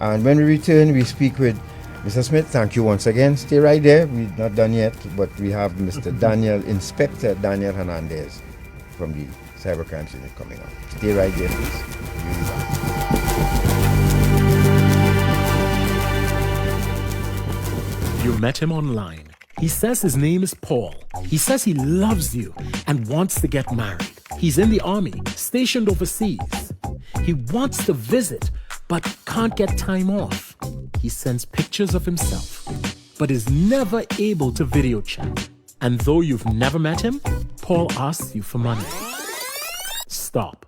and when we return, we speak with Mr. Smith. Thank you once again. Stay right there. We're not done yet, but we have Mr. Inspector Daniel Hernandez from the Cybercrime Unit coming up. Stay right there, please. We'll be back. You met him online. He says his name is Paul. He says he loves you and wants to get married. He's in the army, stationed overseas. He wants to visit, but can't get time off. He sends pictures of himself, but is never able to video chat. And though you've never met him, Paul asks you for money. Stop.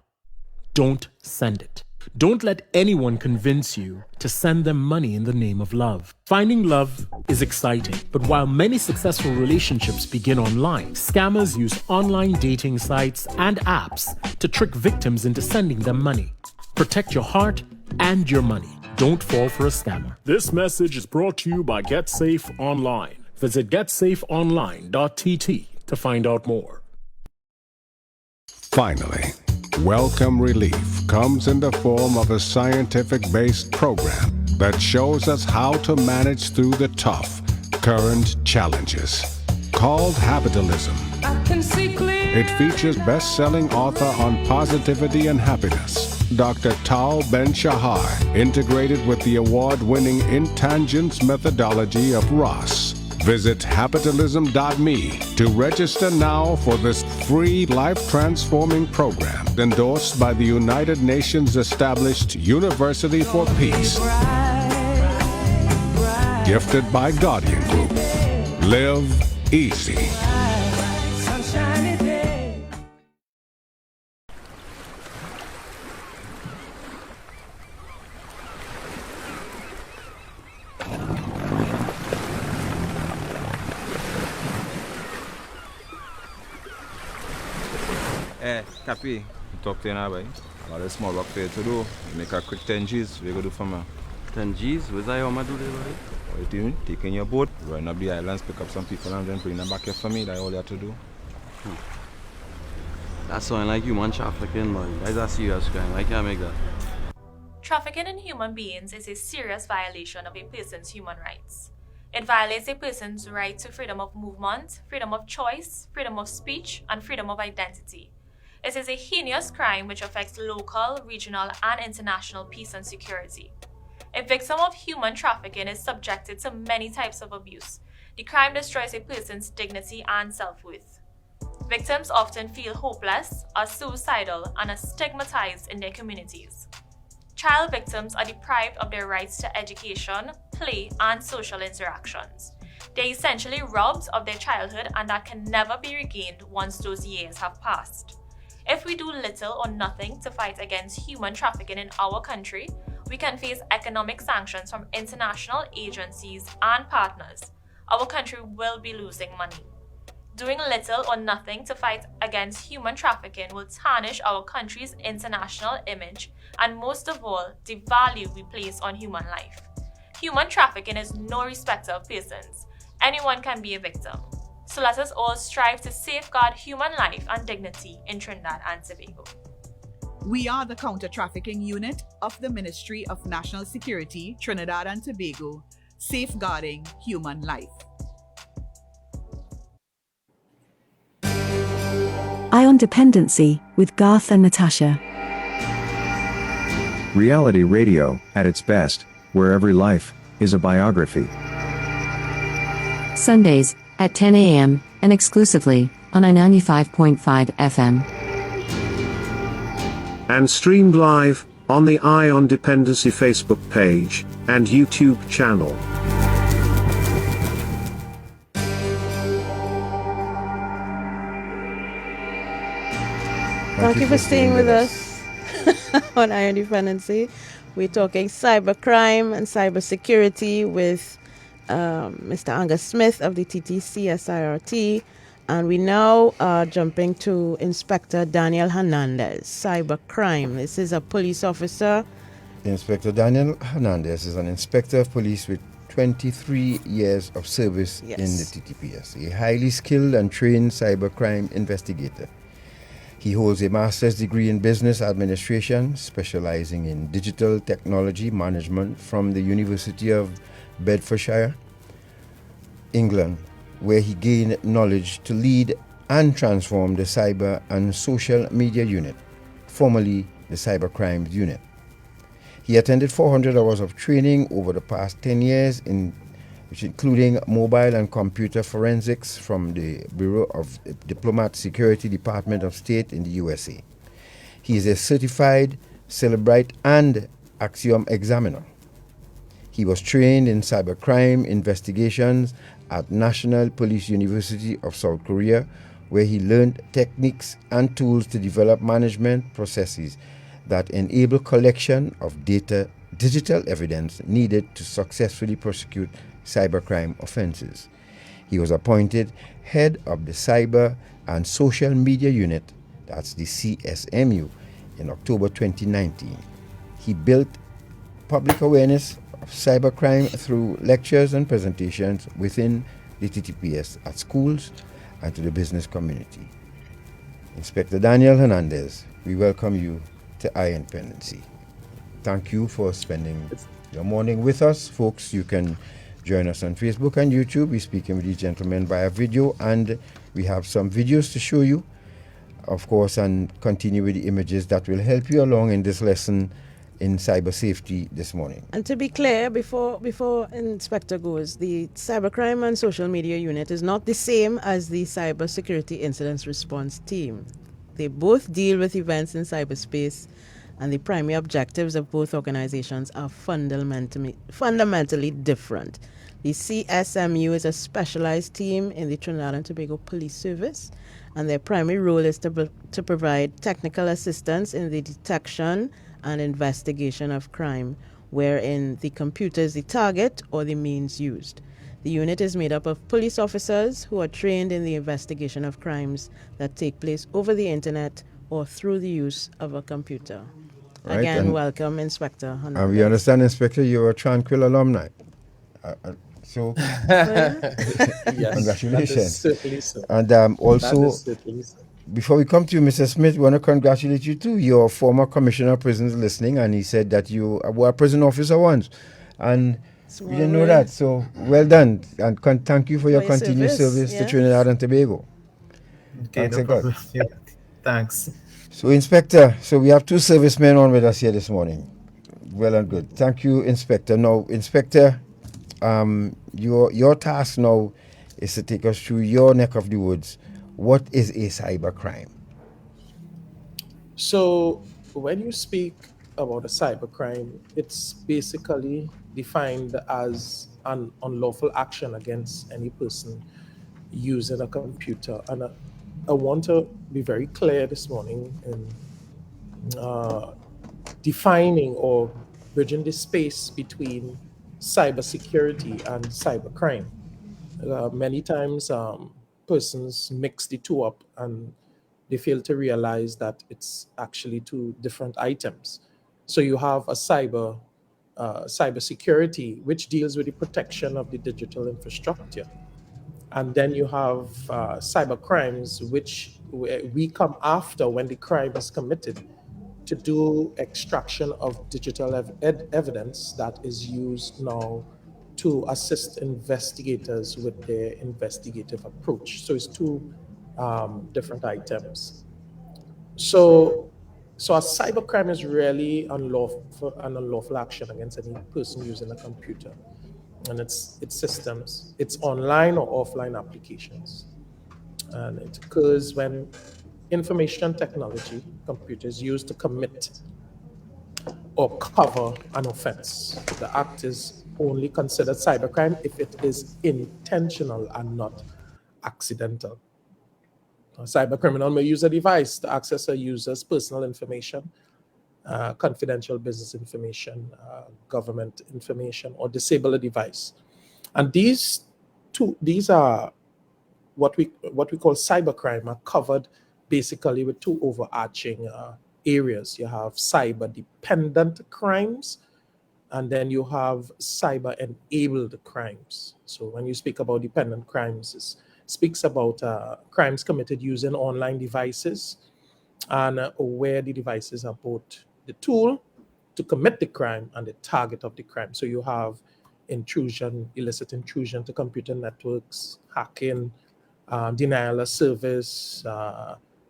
Don't send it. Don't let anyone convince you to send them money in the name of love. Finding love is exciting, but while many successful relationships begin online, scammers use online dating sites and apps to trick victims into sending them money. Protect your heart and your money. Don't fall for a scammer. This message is brought to you by GetSafe Online. Visit getsafeonline.tt to find out more. Finally, Welcome Relief comes in the form of a scientific-based program that shows us how to manage through the tough, current challenges. Called Habitalism. It features best-selling author on positivity and happiness, Dr. Tal Ben-Shahar, integrated with the award-winning Intangents methodology of Ross. Visit habitalism.me to register now for this free life-transforming program endorsed by the United Nations established University for Peace. Gifted by Guardian Group. Live easy. Cappy, talk to you now, boy. I got a small work for you to do. Make a quick 10 G's. What you going to do for me? 10 G's? What's that you want to do there, boy? What you doing? Taking your boat, run up the islands, pick up some people and then bring them back here for me. That's all you have to do. That sounds like human trafficking, boy. That's a serious crime. I can't make that. Trafficking in human beings is a serious violation of a person's human rights. It violates a person's right to freedom of movement, freedom of choice, freedom of speech, and freedom of identity. It is a heinous crime which affects local, regional, and international peace and security. A victim of human trafficking is subjected to many types of abuse. The crime destroys a person's dignity and self-worth. Victims often feel hopeless, are suicidal, and are stigmatized in their communities. Child victims are deprived of their rights to education, play, and social interactions. They're essentially robbed of their childhood, and that can never be regained once those years have passed. If we do little or nothing to fight against human trafficking in our country, we can face economic sanctions from international agencies and partners. Our country will be losing money. Doing little or nothing to fight against human trafficking will tarnish our country's international image and, most of all, the value we place on human life. Human trafficking is no respecter of persons. Anyone can be a victim. So let us all strive to safeguard human life and dignity in Trinidad and Tobago. We are the Counter-Trafficking Unit of the Ministry of National Security, Trinidad and Tobago, safeguarding human life. Eye on Dependency with Garth and Natasha. Reality radio, at its best, where every life is a biography. Sundays at 10 a.m. and exclusively on I-95.5 FM. And streamed live on the Eye on Dependency Facebook page and YouTube channel. Thank you for staying with us on Eye on Dependency. We're talking cybercrime and cybersecurity with Mr. Angus Smith of the TTCSIRT. And we now are jumping to Inspector Daniel Hernandez, cybercrime. This is a police officer. Inspector Daniel Hernandez is an inspector of police with 23 years of service in the TTPS, a highly skilled and trained cybercrime investigator. He holds a master's degree in business administration, specializing in digital technology management from the University of Bedfordshire, England, where he gained knowledge to lead and transform the Cyber and Social Media Unit, formerly the Cybercrime Unit. He attended 400 hours of training over the past 10 years, which including mobile and computer forensics from the Bureau of Diplomat Security Department of State in the USA. He is a certified Celebrite and Axiom examiner. He was trained in cybercrime investigations at National Police University of South Korea, where he learned techniques and tools to develop management processes that enable collection of digital evidence needed to successfully prosecute cybercrime offenses. He was appointed head of the Cyber and Social Media Unit, that's the CSMU, in October 2019. He built public awareness of cybercrime through lectures and presentations within the TTPS at schools and to the business community. Inspector Daniel Hernandez, we welcome you to Eye on Dependency. Thank you for spending your morning with us. Folks, you can join us on Facebook and YouTube. We're speaking with these gentlemen via video, and we have some videos to show you, of course, and continue with the images that will help you along in this lesson in cyber safety this morning. And to be clear, before Inspector goes, the Cybercrime and Social Media Unit is not the same as the Cybersecurity Incidents Response Team. They both deal with events in cyberspace, and the primary objectives of both organizations are fundamentally different. The CSMU is a specialized team in the Trinidad and Tobago Police Service, and their primary role is to provide technical assistance in the detection and investigation of crime, wherein the computer is the target or the means used. The unit is made up of police officers who are trained in the investigation of crimes that take place over the internet or through the use of a computer. Right, Again, welcome, Inspector Hernandez. And we understand, Inspector, you're a Tranquil alumni. So, yes, congratulations. Certainly so. And also, before we come to you, Mr. Smith, we want to congratulate you too. Your former Commissioner of Prisons listening, and he said that you were a prison officer once. And we didn't know that. So, well done. And thank you for your continued service to Trinidad and Tobago. Okay, no problem. Yeah. Thanks. So, Inspector, we have two servicemen on with us here this morning. Well and good. Thank you, Inspector. Now, Inspector, your task now is to take us through your neck of the woods. What is a cybercrime? So, when you speak about a cybercrime, it's basically defined as an unlawful action against any person using a computer. And I want to be very clear this morning in defining or bridging the space between cybersecurity and cybercrime. Many times persons mix the two up and they fail to realize that it's actually two different items. So you have a cybersecurity, which deals with the protection of the digital infrastructure. And then you have cyber crimes, which we come after when the crime is committed to do extraction of digital evidence that is used now to assist investigators with their investigative approach. So it's two different items. So a cybercrime is really an unlawful action against any person using a computer and its systems, its online or offline applications. And it occurs when information technology, computers used to commit or cover an offense. The act is only considered cybercrime if it is intentional and not accidental. A cybercriminal may use a device to access a user's personal information, confidential business information, government information, or disable a device. And these are what we call cybercrime, are covered basically with two overarching areas. You have cyber dependent crimes, and then you have cyber enabled crimes. So when you speak about dependent crimes, it speaks about crimes committed using online devices, and where the devices are both the tool to commit the crime and the target of the crime. So you have intrusion, illicit intrusion to computer networks, hacking, denial of service,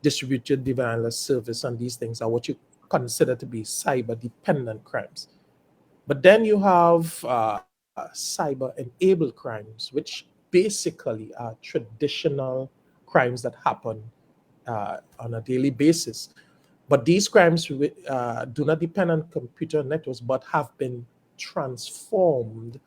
distributed denial of service, and these things are what you consider to be cyber dependent crimes. But then you have cyber enabled crimes, which basically are traditional crimes that happen on a daily basis. But these crimes do not depend on computer networks, but have been transformed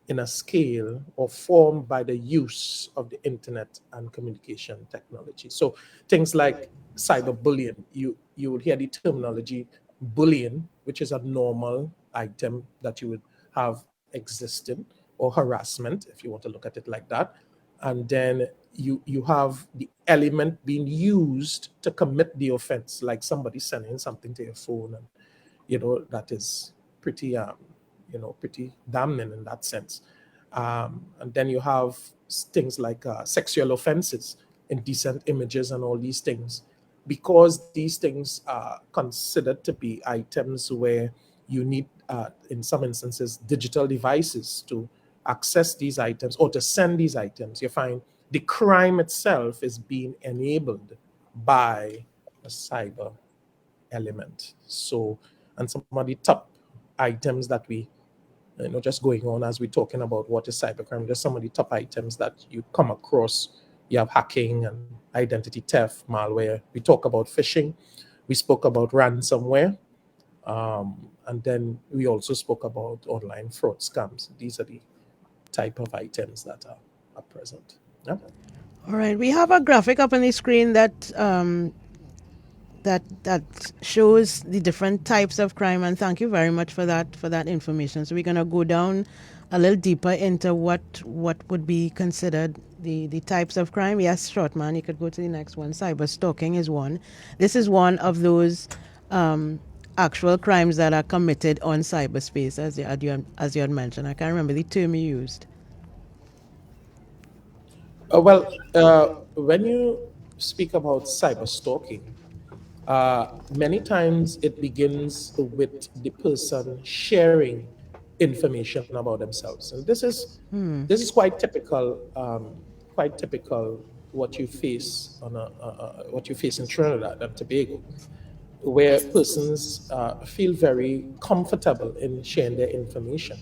in a scale or formed by the use of the internet and communication technology. So things like cyberbullying, you would hear the terminology bullying, which is a normal item that you would have existing, or harassment, if you want to look at it like that. And then you have the element being used to commit the offense, like somebody sending something to your phone, and that is pretty pretty damning in that sense. And then you have things like sexual offenses, indecent images, and all these things, because these things are considered to be items where you need, in some instances, digital devices to access these items or to send these items. You find the crime itself is being enabled by a cyber element. So, and some of the top items that we, just going on as we're talking about what is cybercrime, just some of the top items that you come across. You have hacking and identity theft, malware. We talk about phishing. We spoke about ransomware. And then we also spoke about online fraud scams. These are the type of items that are present. Yeah. All right, we have a graphic up on the screen that that shows the different types of crime, and thank you very much for that information. So we're gonna go down a little deeper into what would be considered the types of crime. Yes, Shortman, you could go to the next one. Cyber stalking is one. This is one of those actual crimes that are committed on cyberspace, as you had mentioned. I can't remember the term you used. When you speak about cyber stalking, many times it begins with the person sharing information about themselves, and this is quite typical. Quite typical what you face what you face in Trinidad and Tobago, where persons feel very comfortable in sharing their information.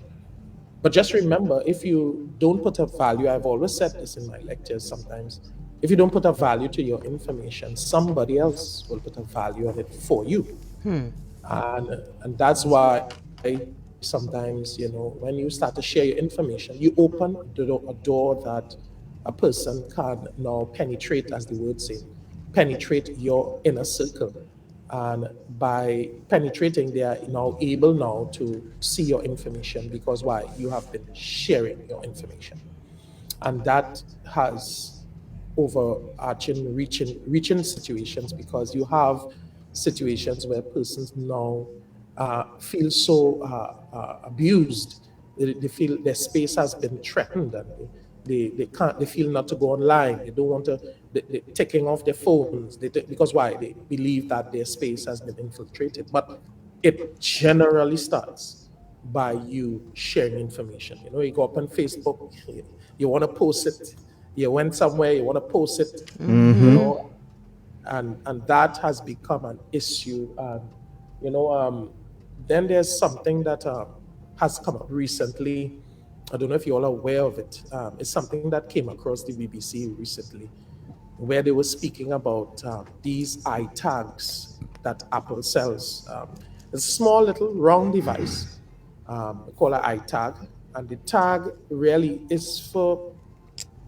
But just remember, if you don't put a value, I've always said this in my lectures sometimes, if you don't put a value to your information, somebody else will put a value on it for you. And that's why sometimes, when you start to share your information, you open a door that a person can now penetrate, as the word says, penetrate your inner circle. And by penetrating, they are now able now to see your information, because why? You have been sharing your information. And that has overarching reaching situations, because you have situations where persons now feel so abused. They feel their space has been threatened, and they feel not to go online. They don't want to, they're taking off their phones, because why? They believe that their space has been infiltrated. But it generally starts by you sharing information. You go up on Facebook, you want to post it. You went somewhere, you want to post it, and that has become an issue. And then there's something that has come up recently. I don't know if you're all aware of it. It's something that came across the BBC recently, where they were speaking about these iTags that Apple sells. It's a small little round device called an iTag, and the tag really is for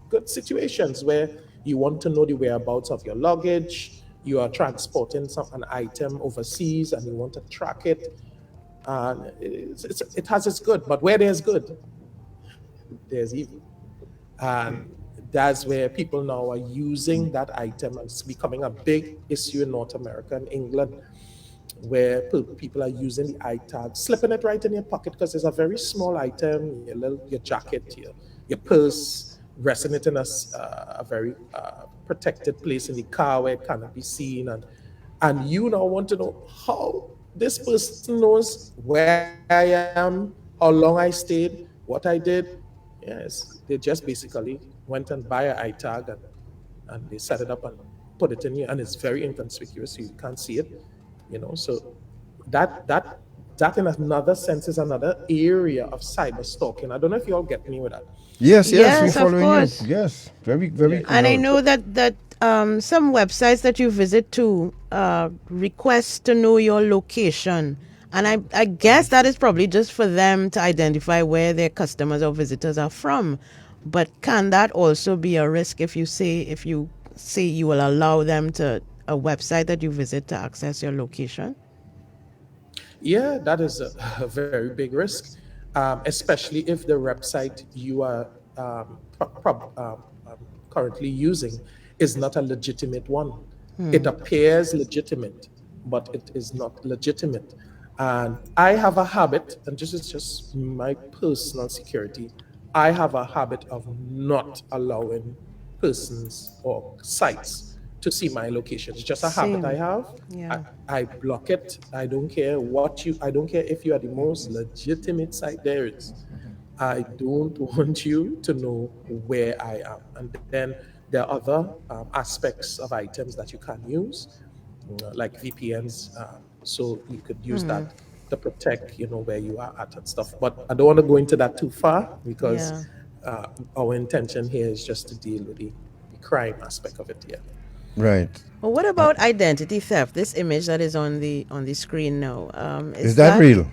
good situations where you want to know the whereabouts of your luggage, you are transporting an item overseas and you want to track it. And it has its good, but where there's good, there's evil. And that's where people now are using that item, and it's becoming a big issue in North America and England, where people are using the iTag, slipping it right in your pocket because it's a very small item, your jacket, your purse, resting it in a very protected place in the car where it cannot be seen. And you now want to know how this person knows where I am, how long I stayed, what I did. Yes, they just basically went and buy an iTag and they set it up and put it in you, and it's very inconspicuous, so you can't see it. So that in another sense is another area of cyber stalking. I don't know if you all get me with that. Yes, we're of following course. you. Yes, very clear. And I know that some websites that you visit to request to know your location. And I guess that is probably just for them to identify where their customers or visitors are from. But can that also be a risk if you say you will allow them to a website that you visit to access your location? Yeah, that is a very big risk, especially if the website you are currently using is not a legitimate one. It appears legitimate, but it is not legitimate. And I have a habit, and this is just my personal security, I have a habit of not allowing persons or sites to see my location. It's just a habit I have. Yeah. I block it. I don't care I don't care if you are the most legitimate site there is. I don't want you to know where I am. And then there are other aspects of items that you can use, like VPNs. So you could use that to protect, where you are at and stuff. But I don't want to go into that too far because our intention here is just to deal with the crime aspect of it. Yeah. Right. Well, what about identity theft? This image that is on the screen now. Is that real?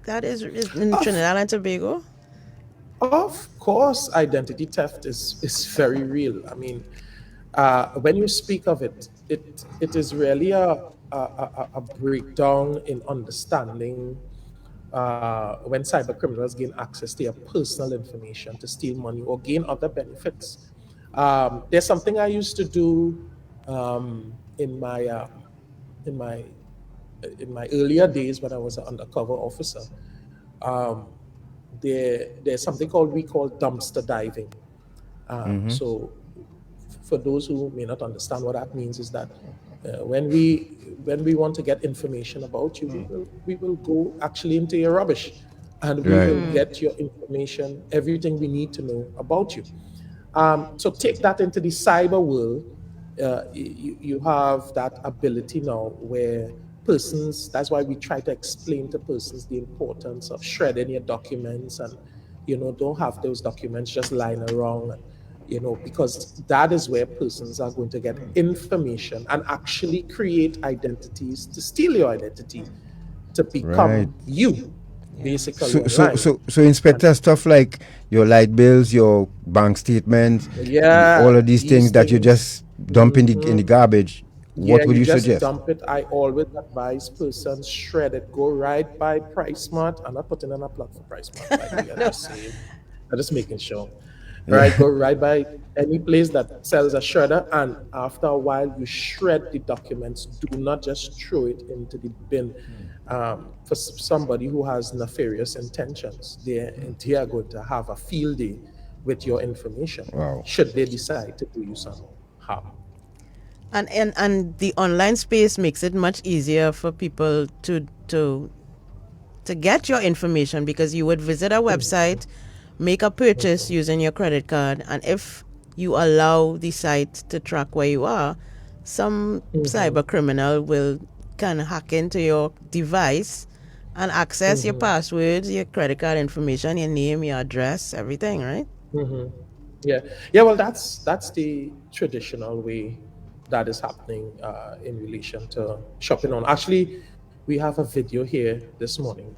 That is in Trinidad and Tobago? Of course, identity theft is very real. I mean, when you speak of it, it is really a breakdown in understanding when cyber criminals gain access to your personal information to steal money or gain other benefits. There's something I used to do in my earlier days when I was an undercover officer. There's something we call dumpster diving. So for those who may not understand what that means, is that when we want to get information about you, we will go actually into your rubbish, and we will get your information, everything we need to know about you. So take that into the cyber world. You have that ability now where persons, that's why we try to explain to persons the importance of shredding your documents and, don't have those documents just lying around, because that is where persons are going to get information and actually create identities to steal your identity, to become you. Basically, so inspector, stuff like your light bills, your bank statements, all of these things that you just dump in the garbage. What would you suggest? Dump it. I always advise persons shred it. Go right by PriceSmart. I'm not putting on a plug for PriceSmart. I'm just making sure. Right, go right by any place that sells a shredder, and after a while you shred the documents. Do not just throw it into the bin. For somebody who has nefarious intentions, they are going to have a field day with your information. Should they decide to do you some harm. And the online space makes it much easier for people to get your information, because you would visit a website, make a purchase using your credit card, and if you allow the site to track where you are, some cyber criminal will kind of hack into your device and access your passwords, your credit card information, your name, your address, everything, right? Yeah, yeah. Well, that's the traditional way that is happening in relation to shopping on. Actually, we have a video here this morning.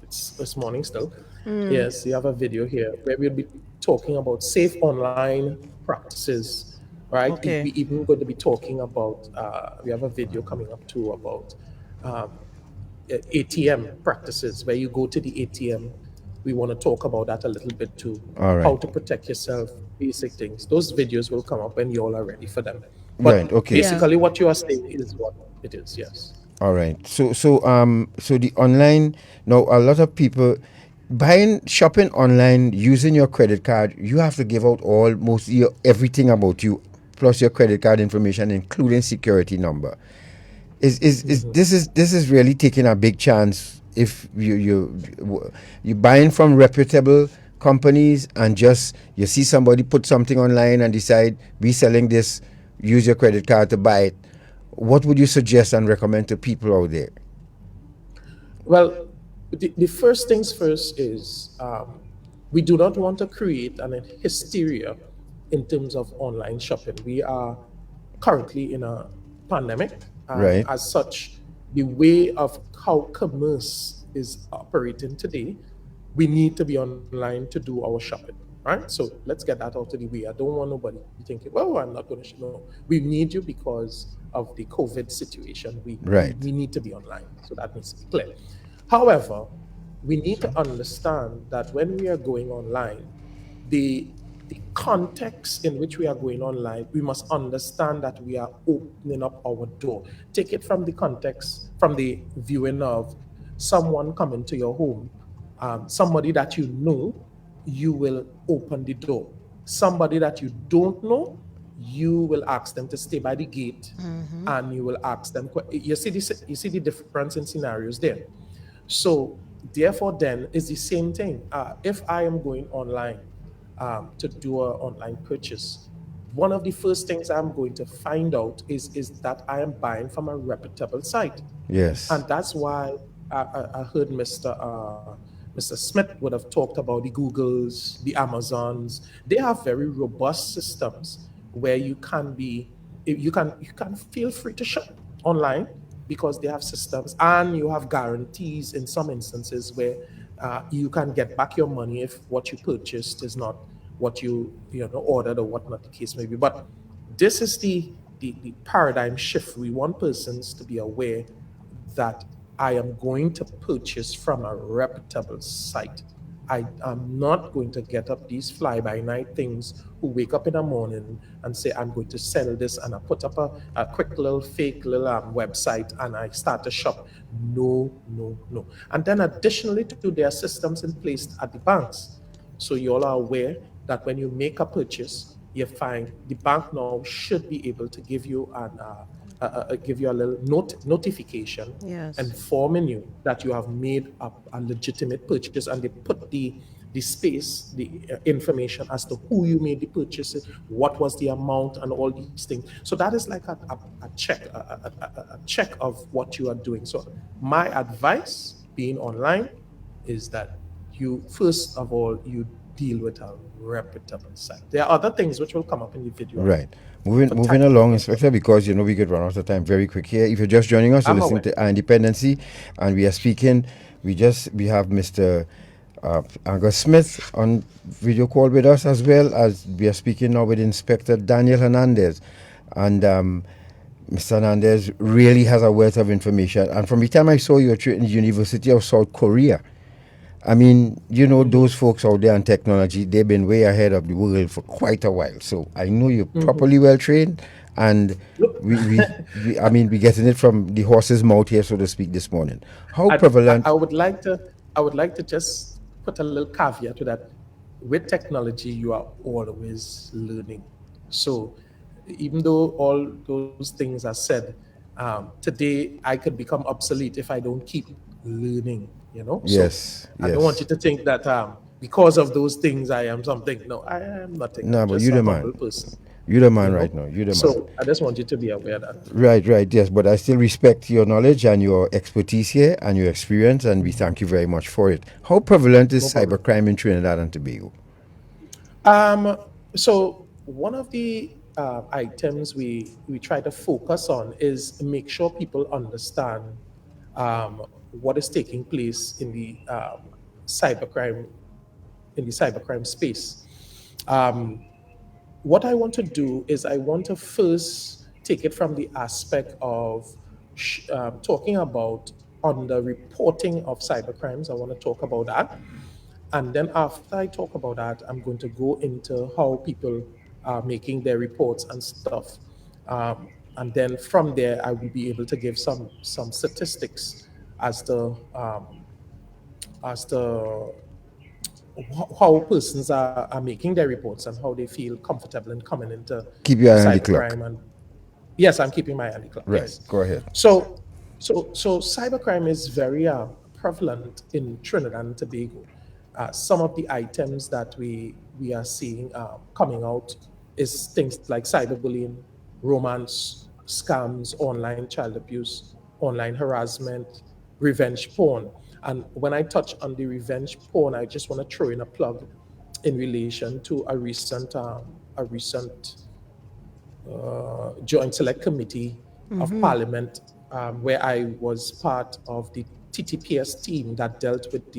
It's this morning still. Mm. Yes, we have a video here where we'll be talking about safe online practices. Right. Okay. We even going to be talking about. We have a video coming up too about ATM practices where you go to the ATM. We want to talk about that a little bit too. All How right. to protect yourself, basic things. Those videos will come up when you all are ready for them. Right. But Okay. Yeah. basically, what you are saying is what it is. Yes. All right. So the online, now a lot of people shopping online using your credit card, you have to give out almost everything about you, plus your credit card information, including security number. This is really taking a big chance if you buying from reputable companies and just you see somebody put something online and decide we selling this, use your credit card to buy it. What would you suggest and recommend to people out there? Well, the first things first is we do not want to create an hysteria in terms of online shopping. We are currently in a pandemic, and Right. as such, the way of how commerce is operating today, we need to be online to do our shopping, right? So let's get that out of the way. I don't want nobody thinking, well, I'm not going to. No, we need you because of the COVID situation. Right. We need to be online, so that needs to be clear. However, we need to understand that when we are going online, the context in which we are going online, we must understand that we are opening up our door. Take it from the context, from the viewing of someone coming to your home, somebody that you know, you will open the door. Somebody that you don't know, you will ask them to stay by the gate, and you will ask them. You see this. You see the difference in scenarios there. So therefore, then is the same thing. If I am going online to do an online purchase, one of the first things I'm going to find out is that I am buying from a reputable site, Yes. and that's why I heard Mr. Smith would have talked about the Googles, the Amazons. They have very robust systems where you can feel free to shop online because they have systems and you have guarantees in some instances where you can get back your money if what you purchased is not what you ordered or whatnot the case may be. But this is the paradigm shift. We want persons to be aware that I am going to purchase from a reputable site. I am not going to get up these fly by night things who wake up in the morning and say, I'm going to sell this, and I put up a quick little fake little website and I start to shop. No, no, no. And then additionally to their systems in place at the banks. So you all are aware that when you make a purchase, you find the bank now should be able to give you give you a little notification Yes. informing you that you have made a legitimate purchase, and they put the space, the information as to who you made the purchase, what was the amount, and all these things. So that is like a check of what you are doing. So my advice, being online, is that you first of all you deal with a reputable site. There are other things which will come up in the video. Right. Moving along, Inspector, because we could run out of time very quick here. If you're just joining us, you're listening to our Dependency, and we are speaking. We have Mr. Angus Smith on video call with us, as well as we are speaking now with Inspector Daniel Hernandez. And Mr. Hernandez really has a wealth of information. And from the time I saw you at the University of South Korea, I mean, those folks out there in technology, they've been way ahead of the world for quite a while. So I know you're properly well trained, and we're getting it from the horse's mouth here, so to speak, this morning. How prevalent? I would like to just put a little caveat to that. With technology, you are always learning. So even though all those things are said, today I could become obsolete if I don't keep learning. Yes. I don't want you to think that because of those things I am something. No, I am nothing. No, I'm but just you're a the humble man. person. You're the man right now. You're the man. So I just want you to be aware of that. Right, yes. But I still respect your knowledge and your expertise here and your experience, and we thank you very much for it. How prevalent is cybercrime in Trinidad and Tobago? So one of the items we try to focus on is make sure people understand what is taking place cybercrime in the cybercrime space. Um, what I want to do is I want to first take it from the aspect of talking about on the reporting of cybercrimes. I want to talk about that. And then after I talk about that, I'm going to go into how people are making their reports and stuff. And then from there, I will be able to give some statistics as to how persons are making their reports and how they feel comfortable in coming into Keep your to eye on the clock. cybercrime. And yes, I'm keeping my eye on the clock. Right. Yes. Go ahead. So cybercrime is very prevalent in Trinidad and Tobago. Some of the items that we are seeing coming out is things like cyberbullying, romance, scams, online child abuse, online harassment, revenge porn. And when I touch on the revenge porn, I just want to throw in a plug in relation to a recent Joint Select Committee of Mm-hmm. Parliament, where I was part of the Ttps team that dealt with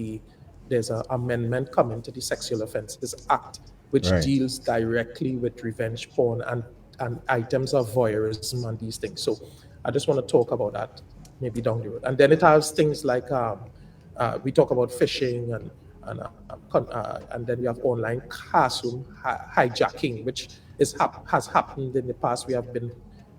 there's an amendment coming to the Sexual Offences Act, which Right. deals directly with revenge porn and items of voyeurism and these things. So I just want to talk about that maybe down the road. And then it has things like we talk about phishing and then we have online classroom hijacking, which has happened in the past. We have been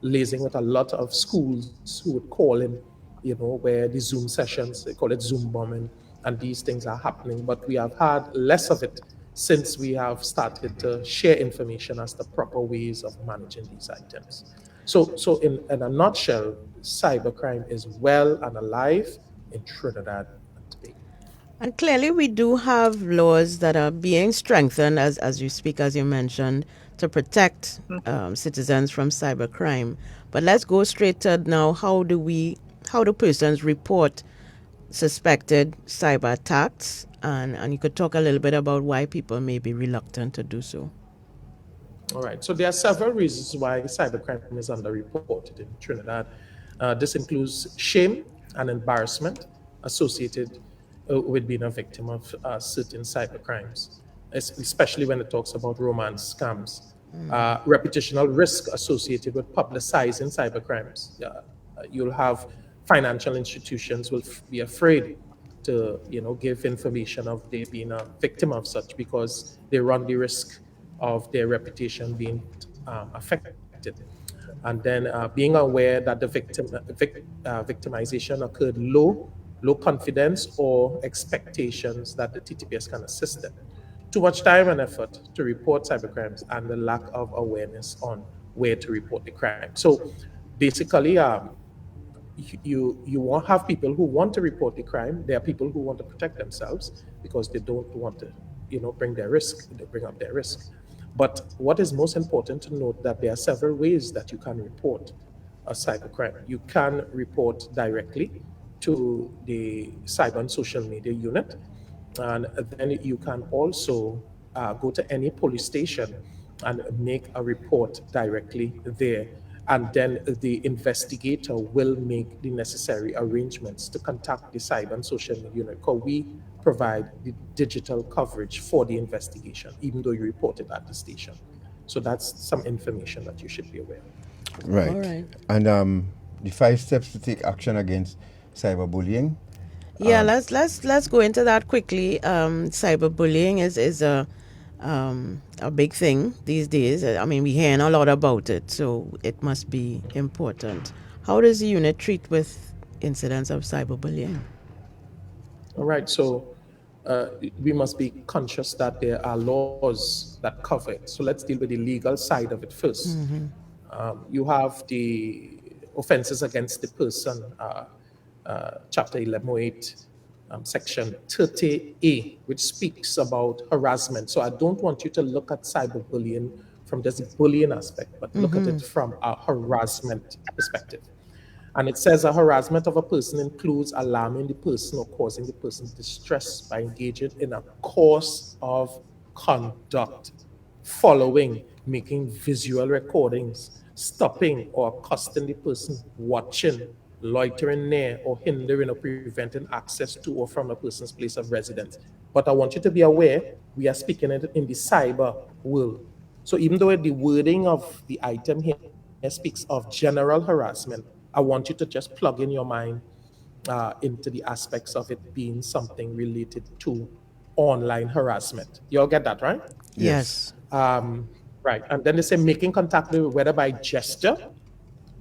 liaising with a lot of schools who would call in, where the Zoom sessions, they call it Zoom bombing, and these things are happening. But we have had less of it since we have started to share information as the proper ways of managing these items. So in a nutshell, cybercrime is well and alive in Trinidad and Tobago. And clearly, we do have laws that are being strengthened, as you speak, as you mentioned, to protect citizens from cybercrime. But let's go straight to now. How do persons report suspected cyber attacks? And you could talk a little bit about why people may be reluctant to do so. All right. So there are several reasons why cybercrime is underreported in Trinidad. This includes shame and embarrassment associated with being a victim of certain cybercrimes, especially when it talks about romance scams. Reputational risk associated with publicizing cybercrimes. You'll have financial institutions will be afraid to give information of they being a victim of such because they run the risk of their reputation being affected. And then being aware that the victimization occurred low confidence or expectations that the TTPS can assist them. Too much time and effort to report cybercrimes and the lack of awareness on where to report the crime. So basically, you won't have people who want to report the crime. There are people who want to protect themselves because they don't want to, bring up their risk. But what is most important to note that there are several ways that you can report a cybercrime. You can report directly to the Cyber and Social Media Unit, and then you can also go to any police station and make a report directly there. And then the investigator will make the necessary arrangements to contact the Cyber and Social Media Unit, because we provide the digital coverage for the investigation, even though you report it at the station. So that's some information that you should be aware of. Right. All right. And the 5 steps to take action against cyberbullying. Yeah, let's go into that quickly. Cyberbullying is a big thing these days. I mean, we're hearing a lot about it, so it must be important. How does the unit treat with incidents of cyberbullying? All right, so we must be conscious that there are laws that cover it. So let's deal with the legal side of it first. Mm-hmm. You have the offenses against the person, Chapter 1108, Section 30A, which speaks about harassment. So I don't want you to look at cyberbullying from just the bullying aspect, but look at it from a harassment perspective. And it says a harassment of a person includes alarming the person or causing the person distress by engaging in a course of conduct following, making visual recordings, stopping or accosting the person, watching, loitering near or hindering or preventing access to or from a person's place of residence. But I want you to be aware, we are speaking in the cyber world. So even though the wording of the item here speaks of general harassment, I want you to just plug in your mind into the aspects of it being something related to online harassment. You all get that, right? Yes. Right. And then they say making contact whether by gesture,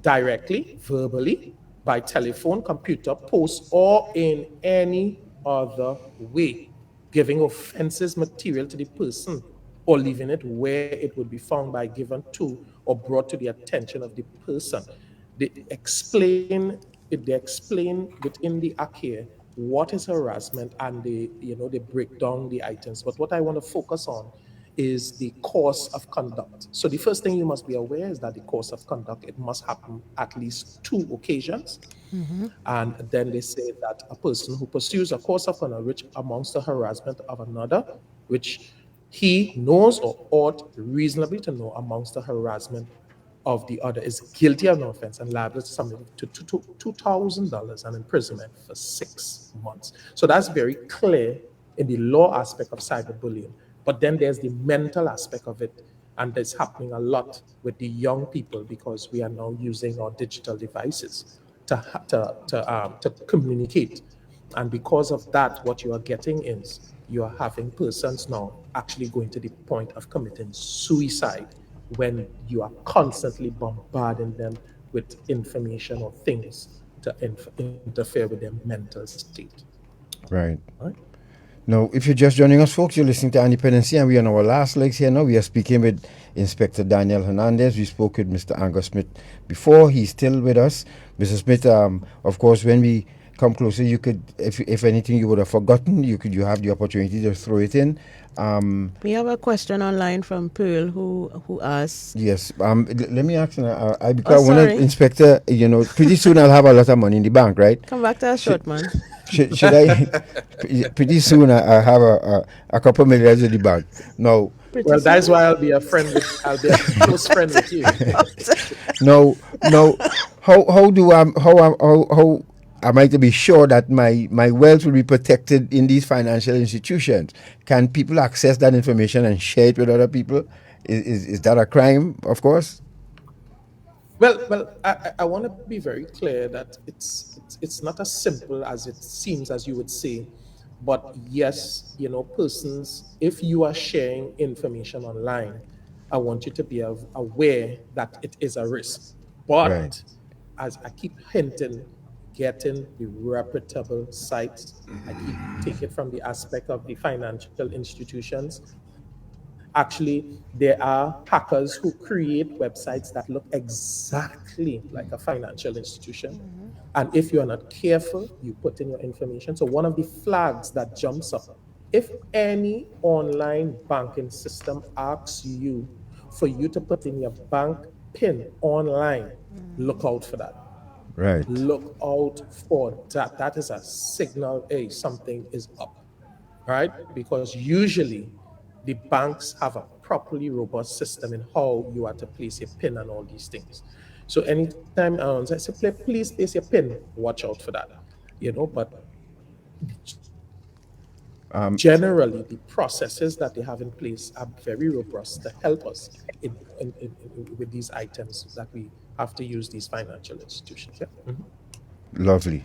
directly, verbally, by telephone, computer, post, or in any other way, giving offenses material to the person or leaving it where it would be found by given to or brought to the attention of the person. They explain within the act here what is harassment, and they break down the items. But what I want to focus on is the course of conduct. So the first thing you must be aware is that the course of conduct, it must happen at least 2 occasions. And then they say that a person who pursues a course of conduct which amounts to harassment of another, which he knows or ought reasonably to know amounts to harassment of the other, is guilty of an offense and liable to something to $2,000 and imprisonment for 6 months. So that's very clear in the law aspect of cyberbullying. But then there's the mental aspect of it, and that's happening a lot with the young people because we are now using our digital devices to communicate. And because of that, what you are getting is you are having persons now actually going to the point of committing suicide when you are constantly bombarding them with information or things to interfere with their mental state. Right. Now, if you're just joining us, folks, you're listening to Dependency, and we are on our last legs here now. We are speaking with Inspector Daniel Hernandez. We spoke with Mr. Angus Smith before. He's still with us. Mr. Smith, of course, when we come closer, you could, if anything you would have forgotten, you have the opportunity to throw it in. We have a question online from Pearl who asks. Yes. Let me ask. Because when Inspector, pretty soon I'll have a lot of money in the bank, right? Come back to us, short man. Should I? Pretty soon I have a couple millions in the bank. No. Well, that's why I'll be a close friend with you. No. How am I to be sure that my wealth will be protected in these financial institutions? Can people access that information and share it with other people? Is that a crime? Of course. Well, I want to be very clear that it's not as simple as it seems, as you would say. But yes, persons, if you are sharing information online, I want you to be aware that it is a risk. But as I keep hinting, getting the reputable sites, I keep taking it from the aspect of the financial institutions. Actually, there are hackers who create websites that look exactly like a financial institution. And if you are not careful, you put in your information. So one of the flags that jumps up, if any online banking system asks you for you to put in your bank PIN online, look out for that. Right. Look out for that. That is a signal, hey, something is up, right? Because usually the banks have a properly robust system in how you are to place your PIN and all these things. So anytime I say, please place your PIN, watch out for that. But generally the processes that they have in place are very robust to help us with these items that we have to use these financial institutions. Yeah. Lovely.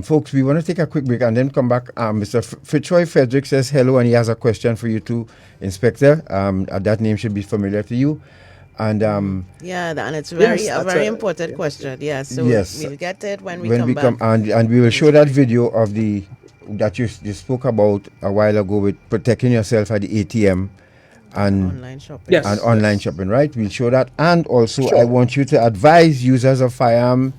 Folks, we want to take a quick break and then come back. Mr. Fitzroy Frederick says hello, and he has a question for you too, Inspector. That name should be familiar to you. And and it's a very important question. Yeah, so we'll get it when we come back. And we will show that video of that you spoke about a while ago with protecting yourself at the ATM and online shopping. And online shopping, right? We'll show that. And also, I want you to advise users of firearm,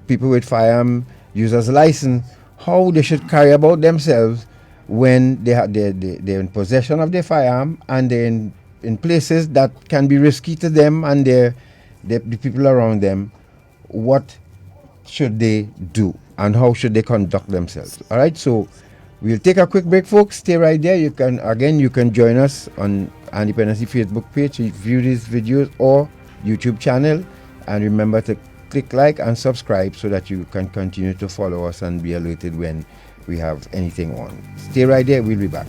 people with firearm users license, how they should carry about themselves when they're in possession of their firearm and they're in places that can be risky to them and the people around them. What should they do and how should they conduct themselves? All right, so We'll take a quick break, folks. Stay right there. You can join us on our Dependency Facebook page to view these videos or YouTube channel. And remember to click like and subscribe so that you can continue to follow us and be alerted when we have anything on. Stay right there. We'll be back.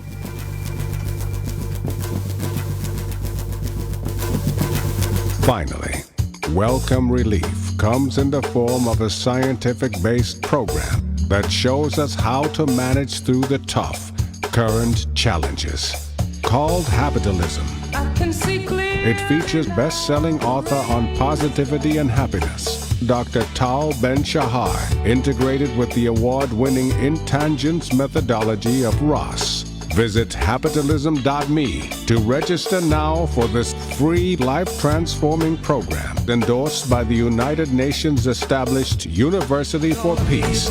Finally, Welcome Relief comes in the form of a scientific-based program that shows us how to manage through the tough, current challenges. Called Habitalism. It features best-selling author on positivity and happiness, Dr. Tal Ben-Shahar, integrated with the award-winning Intangence methodology of Ross. Visit habitalism.me to register now for this free life-transforming program endorsed by the United Nations established University for Peace.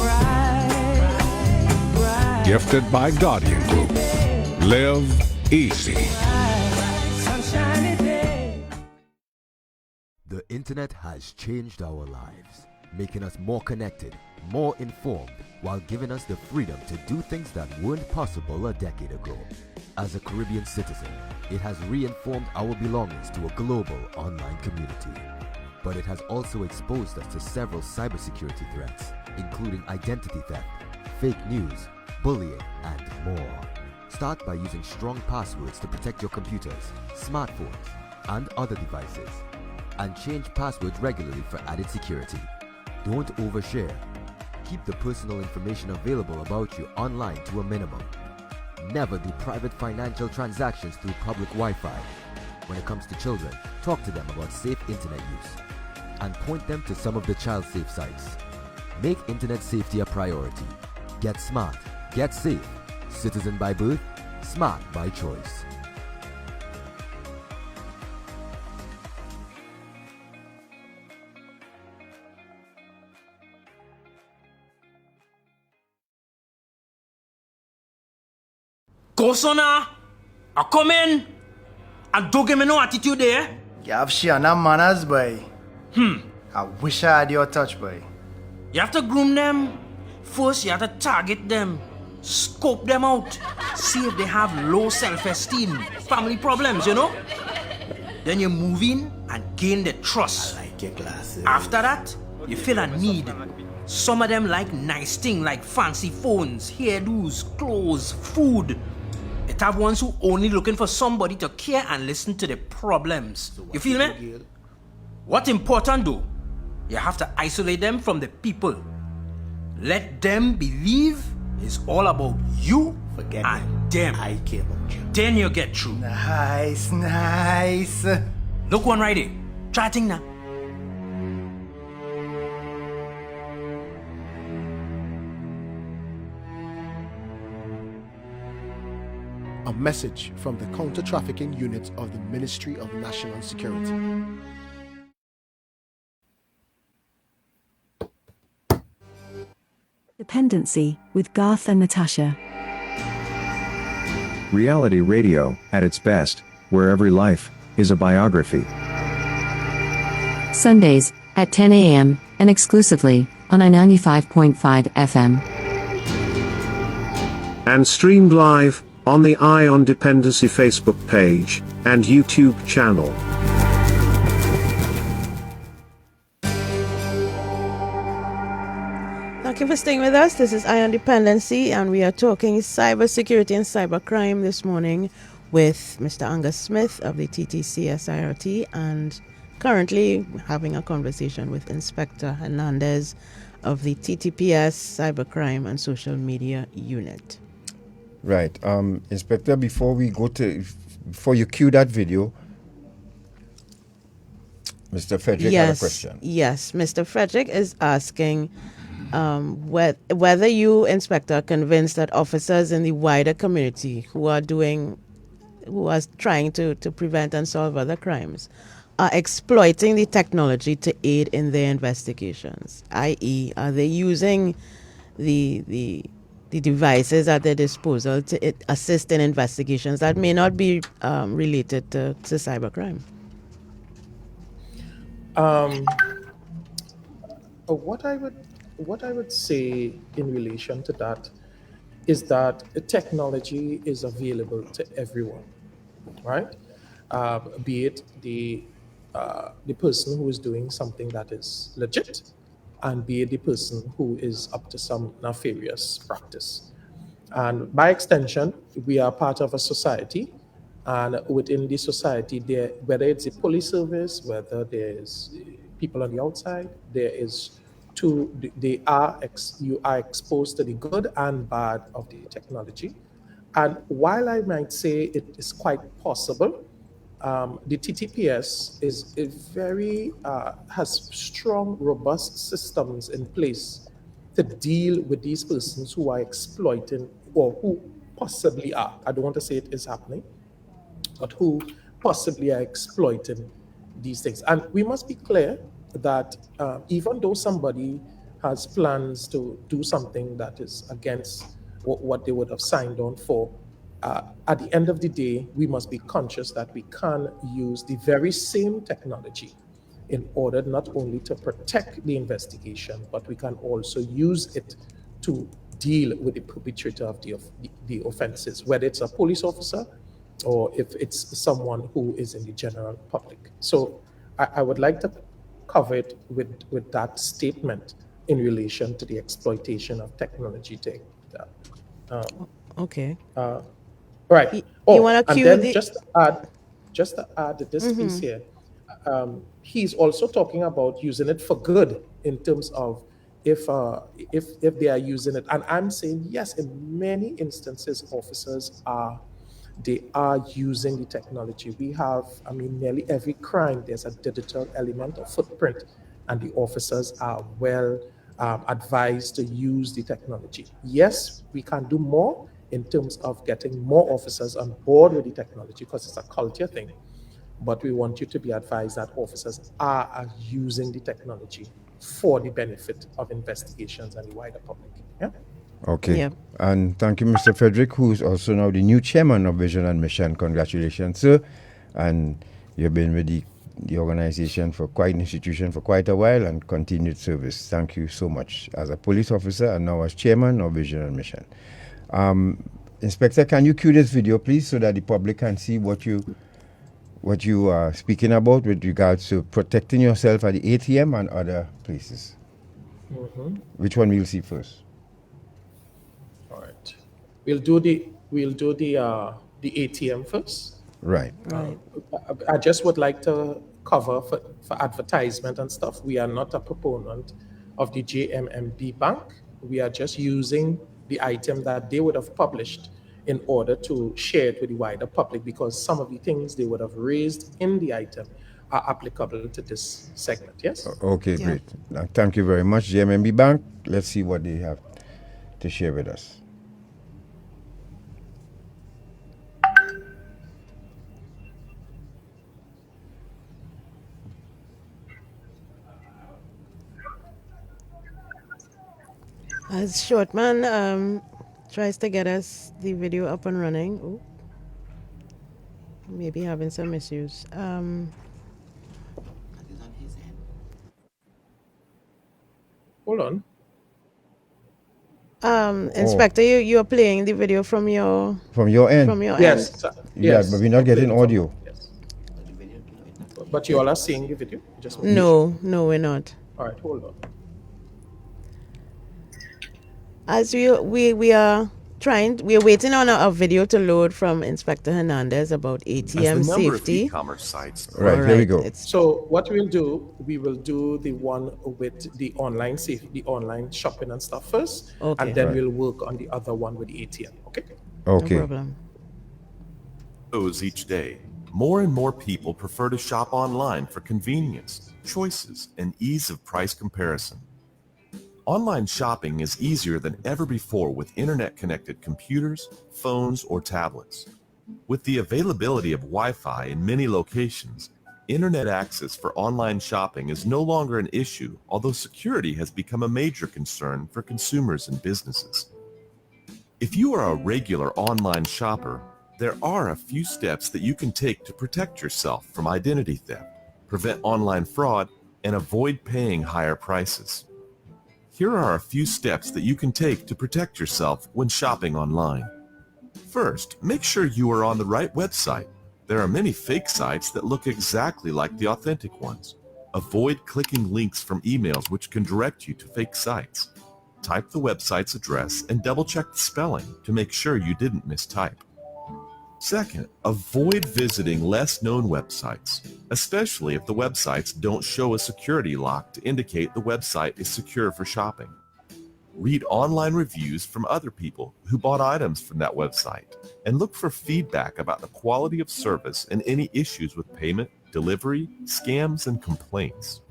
Gifted by Guardian Group. Live easy. The internet has changed our lives, making us more connected, more informed, while giving us the freedom to do things that weren't possible a decade ago. As a Caribbean citizen, it has reinformed our belongings to a global online community. But it has also exposed us to several cybersecurity threats, including identity theft, fake news, bullying, and more. Start by using strong passwords to protect your computers, smartphones, and other devices. And change passwords regularly for added security. Don't overshare. Keep the personal information available about you online to a minimum. Never do private financial transactions through public Wi-Fi. When it comes to children, talk to them about safe internet use. And point them to some of the child-safe sites. Make internet safety a priority. Get smart. Get safe. Citizen by birth, smart by choice. Go, sona. I come in. And don't give me no attitude there. You have Shiana manners, boy. I wish I had your touch, boy. You have to groom them. First, you have to target them. Scope them out. See if they have low self-esteem. Family problems, you know. Then you move in and gain the trust. I like your glasses. After that, you feel a need. Some of them like nice things like fancy phones, hairdos, clothes, food. It have ones who only looking for somebody to care and listen to their problems. You feel me? What's important though, you have to isolate them from the people. Let them believe it's all about you and them. I care about you. Then you get through. Nice, nice. Look one right here. Try a thing now. A message from the counter-trafficking unit of the Ministry of National Security. Dependency with Garth and Natasha. Reality radio, at its best, where every life is a biography. Sundays at 10 a.m. and exclusively on I-95.5 FM. And streamed live on the Eye on Dependency Facebook page and YouTube channel. Thank you for staying with us. This is Eye on Dependency, and we are talking cybersecurity and cybercrime this morning with Mr. Angus Smith of the Csirt, and currently having a conversation with Inspector Hernandez of the Ttps Cybercrime and Social Media Unit. Right. Inspector, before you cue that video, Mr. Frederick had a question. Yes, Mr. Frederick is asking whether you, Inspector, are convinced that officers in the wider community who are trying to prevent and solve other crimes are exploiting the technology to aid in their investigations, i.e., are they using the devices at their disposal to assist in investigations that may not be related to cybercrime? What I would say in relation to that is that technology is available to everyone, right? Be it the person who is doing something that is legit, and be it the person who is up to some nefarious practice. And by extension, we are part of a society, and within the society, there, whether it's a police service, whether there's people on the outside, there is you are exposed to the good and bad of the technology. And while I might say it is quite possible, the TTPS is a very has strong, robust systems in place to deal with these persons who are exploiting, or who possibly are. I don't want to say it is happening, but who possibly are exploiting these things. And we must be clear that even though somebody has plans to do something that is against what they would have signed on for, at the end of the day, we must be conscious that we can use the very same technology in order not only to protect the investigation, but we can also use it to deal with the perpetrator of the offenses, whether it's a police officer or if it's someone who is in the general public. So I would like to cover it with that statement in relation to the exploitation of technology. Okay. Right. You Oh, want to and cue then the? just to add this piece here, he's also talking about using it for good in terms of if they are using it, and I'm saying yes, in many instances, officers are using the technology. We have, I mean, nearly every crime there's a digital element or footprint, and the officers are well advised to use the technology. Yes, we can do more in terms of getting more officers on board with the technology because it's a culture thing. But we want you to be advised that officers are using the technology for the benefit of investigations and the wider public. Yeah. Okay. Yeah. And thank you, Mr. Frederick, who is also now the new chairman of Vision and Mission. Congratulations, sir. And you've been with the organization for quite an institution for quite a while, and continued service. Thank you so much as a police officer and now as chairman of Vision and Mission. Inspector, can you cue this video, please, so that the public can see what you are speaking about with regards to protecting yourself at the ATM and other places? Which one we'll see first? All right. We'll do the ATM first. Right. I just would like to cover for advertisement and stuff. We are not a proponent of the JMMB Bank. We are just using the item that they would have published in order to share it with the wider public, because some of the things they would have raised in the item are applicable to this segment. Yes? Okay, great. Thank you very much, JMMB Bank. Let's see what they have to share with us. As Shortman tries to get us the video up and running. Ooh. Maybe having some issues. Hold on. Inspector, you are playing the video from your end. From your yes. end. Yes. Yeah, but we're not getting audio. Yes. But you all are seeing the video? Just No, we're not. All right, hold on. As we are waiting on a video to load from Inspector Hernandez about ATM safety. E-commerce sites. Right, here we go. So what we will do the one with the online safety, the online shopping and stuff first, and then we'll work on the other one with the ATM. Okay. Okay. No problem. Each day, more and more people prefer to shop online for convenience, choices, and ease of price comparison. Online shopping is easier than ever before with internet-connected computers, phones, or tablets. With the availability of Wi-Fi in many locations, internet access for online shopping is no longer an issue, although security has become a major concern for consumers and businesses. If you are a regular online shopper, there are a few steps that you can take to protect yourself from identity theft, prevent online fraud, and avoid paying higher prices. Here are a few steps that you can take to protect yourself when shopping online. First, make sure you are on the right website. There are many fake sites that look exactly like the authentic ones. Avoid clicking links from emails which can direct you to fake sites. Type the website's address and double-check the spelling to make sure you didn't mistype. Second, avoid visiting less known websites, especially if the websites don't show a security lock to indicate the website is secure for shopping. Read online reviews from other people who bought items from that website and look for feedback about the quality of service and any issues with payment, delivery, scams, and complaints.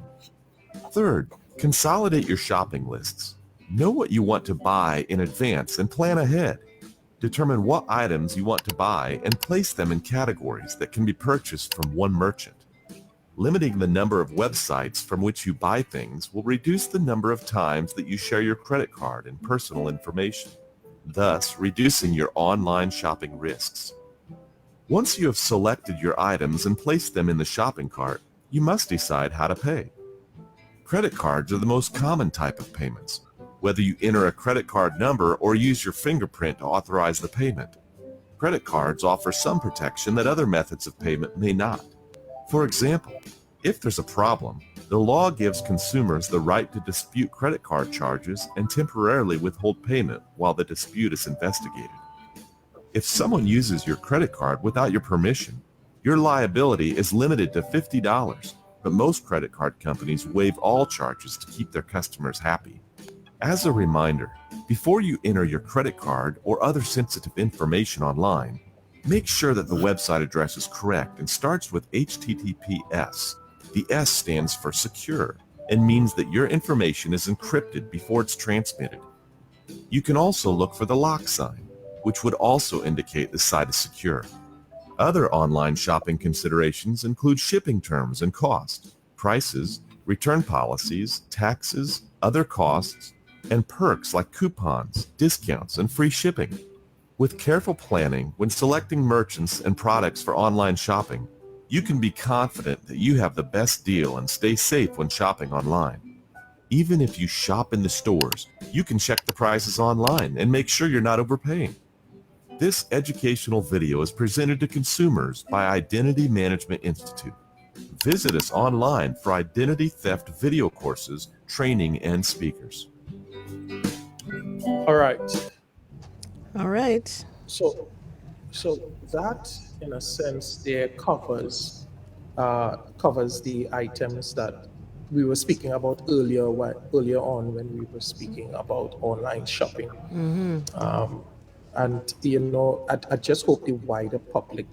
Third, consolidate your shopping lists. Know what you want to buy in advance and plan ahead. Determine what items you want to buy and place them in categories that can be purchased from one merchant. Limiting the number of websites from which you buy things will reduce the number of times that you share your credit card and personal information, thus reducing your online shopping risks. Once you have selected your items and placed them in the shopping cart, you must decide how to pay. Credit cards are the most common type of payments, whether you enter a credit card number or use your fingerprint to authorize the payment. Credit cards offer some protection that other methods of payment may not. For example, if there's a problem, the law gives consumers the right to dispute credit card charges and temporarily withhold payment while the dispute is investigated. If someone uses your credit card without your permission, your liability is limited to $50, but most credit card companies waive all charges to keep their customers happy. As a reminder, before you enter your credit card or other sensitive information online, make sure that the website address is correct and starts with HTTPS. The S stands for secure and means that your information is encrypted before it's transmitted. You can also look for the lock sign, which would also indicate the site is secure. Other online shopping considerations include shipping terms and cost, prices, return policies, taxes, other costs, and perks like coupons, discounts, and free shipping. With careful planning when selecting merchants and products for online shopping, you can be confident that you have the best deal and stay safe when shopping online. Even if you shop in the stores, you can check the prices online and make sure you're not overpaying. This educational video is presented to consumers by Identity Management Institute. Visit us online for identity theft video courses, training, and speakers. All right. All right. So that, in a sense, there covers the items that we were speaking about earlier on when we were speaking about online shopping. And I just hope the wider public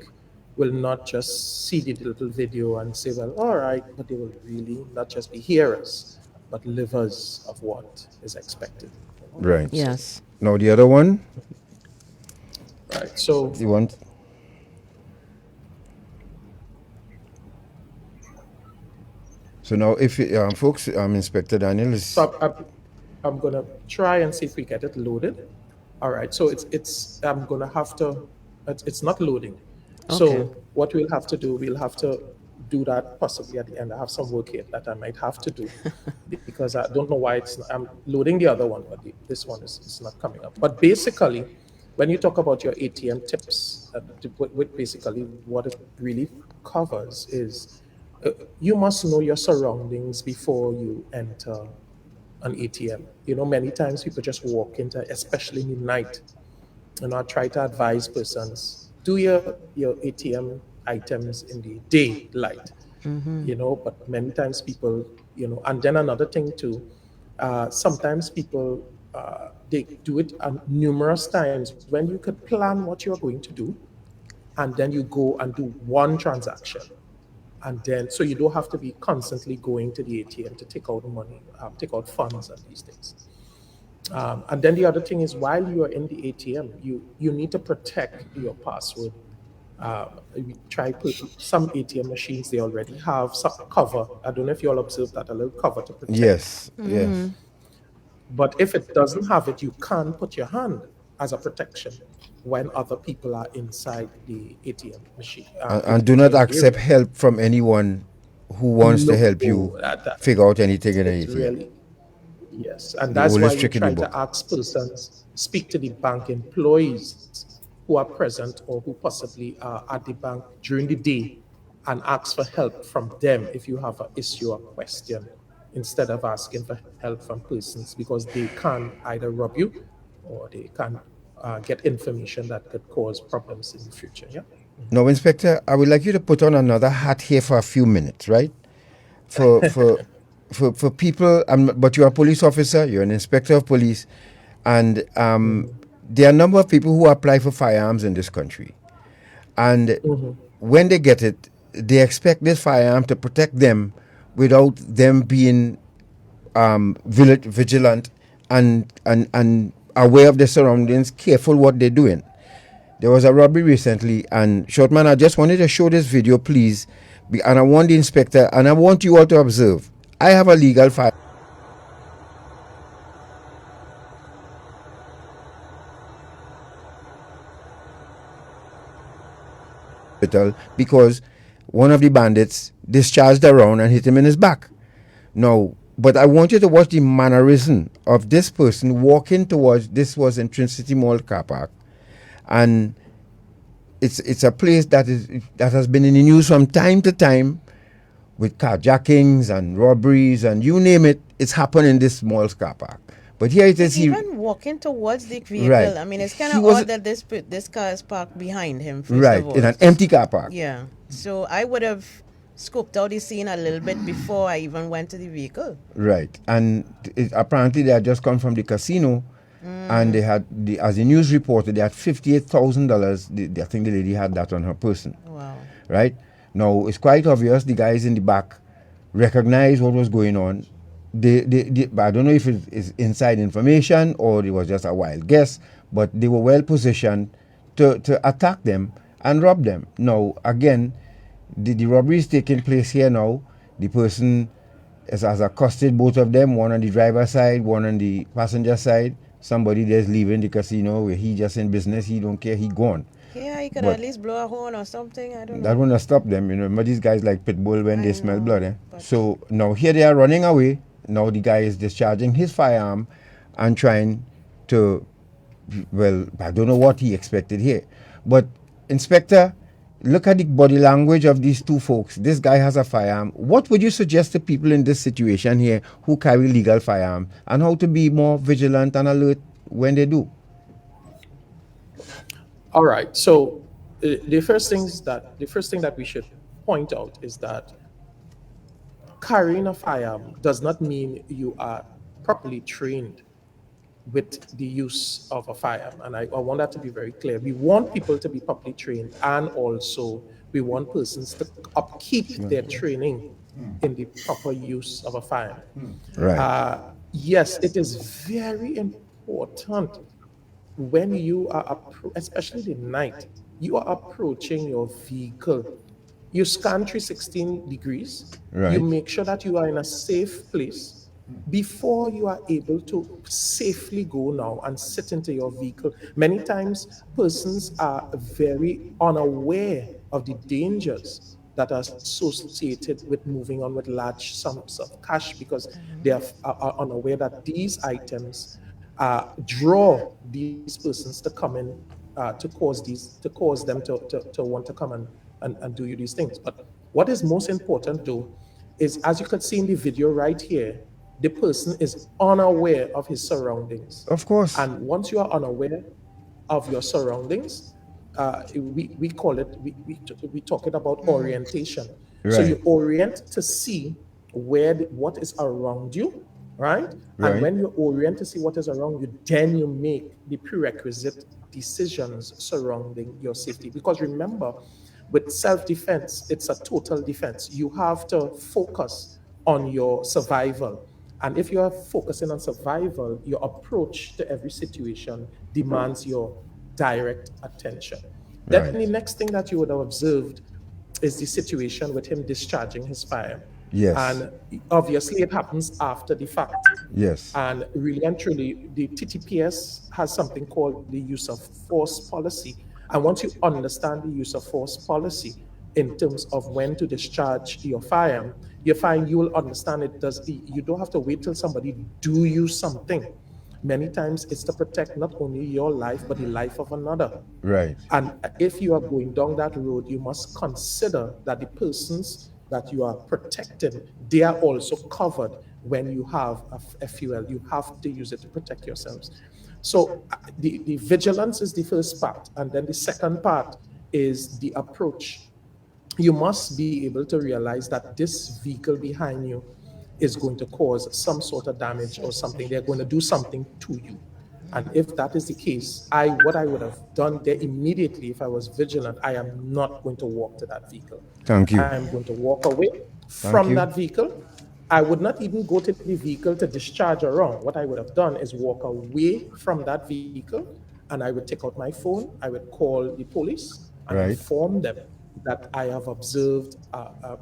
will not just see the little video and say, well, all right, but they will really not just be hearers, but livers of what is expected. Right. Yes. Now the other one. Right. So you want. So now, if folks, Inspector Daniel is. So I'm gonna try and see if we get it loaded. All right. So it's I'm gonna have to. It's not loading. Okay. So what we'll have to do that possibly at the end. I have some work here that I might have to do because I don't know why I'm loading the other one, but this one is not coming up. But basically, when you talk about your ATM tips, basically what it really covers is you must know your surroundings before you enter an ATM. Many times people just walk into, especially midnight. I try to advise persons, do your ATM items in the daylight, but many times people, and then another thing too, sometimes people, they do it numerous times when you could plan what you're going to do, and then you go and do one transaction. And then, so you don't have to be constantly going to the ATM to take out money, take out funds and these things. And then the other thing is, while you are in the ATM, you need to protect your password. We try some ATM machines, they already have some cover. I don't know if you all observed that, a little cover to protect. Yes, yes. But if it doesn't have it, you can put your hand as a protection when other people are inside the ATM machine. And do not accept help from anyone who wants to help you figure out anything in the ATM. Yes, and the that's why oldest we trick in the try book. to ask persons speak to the bank employees who are present or who possibly are at the bank during the day and ask for help from them if you have an issue or question, instead of asking for help from persons, because they can either rob you or they can get information that could cause problems in the future. Yeah. Now, Inspector, I would like you to put on another hat here for a few minutes, right? For people, but you're a police officer, you're an inspector of police, and there are a number of people who apply for firearms in this country. And when they get it, they expect this firearm to protect them without them being vigilant and aware of their surroundings, careful what they're doing. There was a robbery recently, and Shortman, I just wanted to show this video, please. And I want the inspector, and I want you all to observe. I have a legal file because one of the bandits discharged a round and hit him in his back. Now, but I want you to watch the mannerism of this person walking towards. This was in Trinity City Mall car park, and it's a place that has been in the news from time to time with carjackings and robberies and you name it. It's happened in this mall's car park. But here it is. He's even walking towards the vehicle. Right. I mean, it's kind of odd that this car is parked behind him. First Right, of all. in an empty car park. Yeah. So I would have scoped out the scene a little bit before I even went to the vehicle. Right, and apparently they had just come from the casino, and they had, as the news reported, they had $58,000. I think the lady had that on her person. Wow. Right now, it's quite obvious the guys in the back recognized what was going on. But I don't know if it is inside information or it was just a wild guess, but they were well positioned to attack them and rob them. Now, again, the robbery is taking place here now. The person has accosted both of them, one on the driver's side, one on the passenger side. Somebody there's leaving the casino where he just in business, he don't care, he gone. Yeah, he could at least blow a horn or something, I don't know. That wouldn't stop them, But these guys like pit bull when they smell blood. So now here they are running away. Now the guy is discharging his firearm and trying to, well, I don't know what he expected here. But Inspector, look at the body language of these two folks. This guy has a firearm. What would you suggest to people in this situation here who carry legal firearms and how to be more vigilant and alert when they do? All right. So the first thing that we should point out is that carrying a firearm does not mean you are properly trained with the use of a firearm. And I want that to be very clear. We want people to be properly trained, and also we want persons to upkeep their training in the proper use of a firearm. Right. Yes, it is very important when you are, especially at night, you are approaching your vehicle. You scan 316 degrees. Right. You make sure that you are in a safe place before you are able to safely go now and sit into your vehicle. Many times, persons are very unaware of the dangers that are associated with moving on with large sums of cash, because they are unaware that these items draw these persons to come in to cause them to want to come and do you these things. But what is most important though is, as you could see in the video right here, the person is unaware of his surroundings. Of course. And once you are unaware of your surroundings, we call it, we talk it about orientation. Right. So you orient to see what is around you, right? Right. And when you orient to see what is around you, then you make the prerequisite decisions surrounding your safety. Because remember, with self-defense, it's a total defense. You have to focus on your survival. And if you are focusing on survival, your approach to every situation demands your direct attention. Then the next thing that you would have observed is the situation with him discharging his firearm. Yes. And obviously it happens after the fact. Yes. And really and truly, the Ttps has something called the use of force policy. And once you understand the use of force policy, in terms of when to discharge your firearm, you find you will understand it does. You don't have to wait till somebody do you something. Many times it's to protect not only your life but the life of another. Right. And if you are going down that road, you must consider that the persons that you are protecting, they are also covered when you have a fuel. You have to use it to protect yourselves. So the vigilance is the first part. And then the second part is the approach. You must be able to realize that this vehicle behind you is going to cause some sort of damage or something. They're going to do something to you. And if that is the case, what I would have done there immediately, if I was vigilant, I am not going to walk to that vehicle. Thank you. I am going to walk away from that vehicle. I would not even go to the vehicle to discharge around. What I would have done is walk away from that vehicle, and I would take out my phone. I would call the police and inform them that I have observed a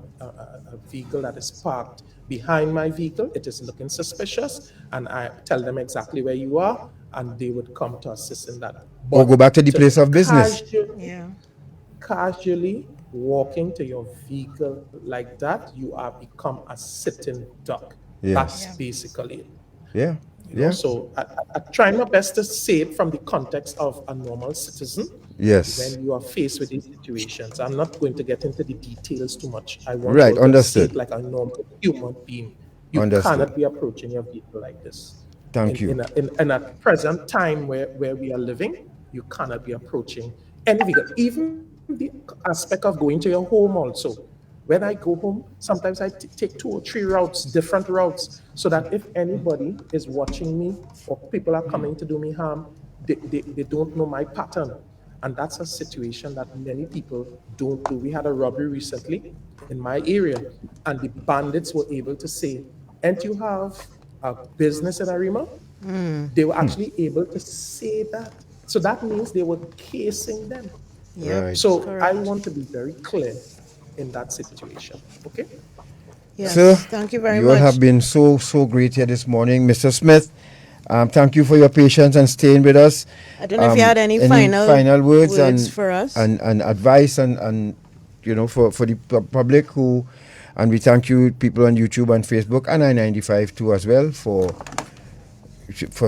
vehicle that is parked behind my vehicle. It is looking suspicious, and I tell them exactly where you are, and they would come to assist in that. But or go back to the place of business. Casually walking to your vehicle like that, you are become a sitting duck. That's basically it. Yeah. You know, so I try my best to say it from the context of a normal citizen. Yes. When you are faced with these situations, I'm not going to get into the details too much. I want Right, you to see it like a normal human being. You cannot be approaching your vehicle like this. Thank you. In a present time where we are living, you cannot be approaching any vehicle. Even the aspect of going to your home also. When I go home, sometimes I take 2 or 3 routes, different routes, so that if anybody is watching me or people are coming to do me harm, they don't know my pattern. And that's a situation that many people don't do. We had a robbery recently in my area, and the bandits were able to say, "And you have a business in Arima?" They were actually able to say that. So that means they were casing them. Right. So I want to be very clear in that situation. Okay? Yes, Sir, thank you very you much. all have been so great here this morning. Mr. Smith, thank you for your patience and staying with us. I don't know if you had any final words and, for us. and advice and you know, for the public who, and we thank you people on YouTube and Facebook and I-95 too as well for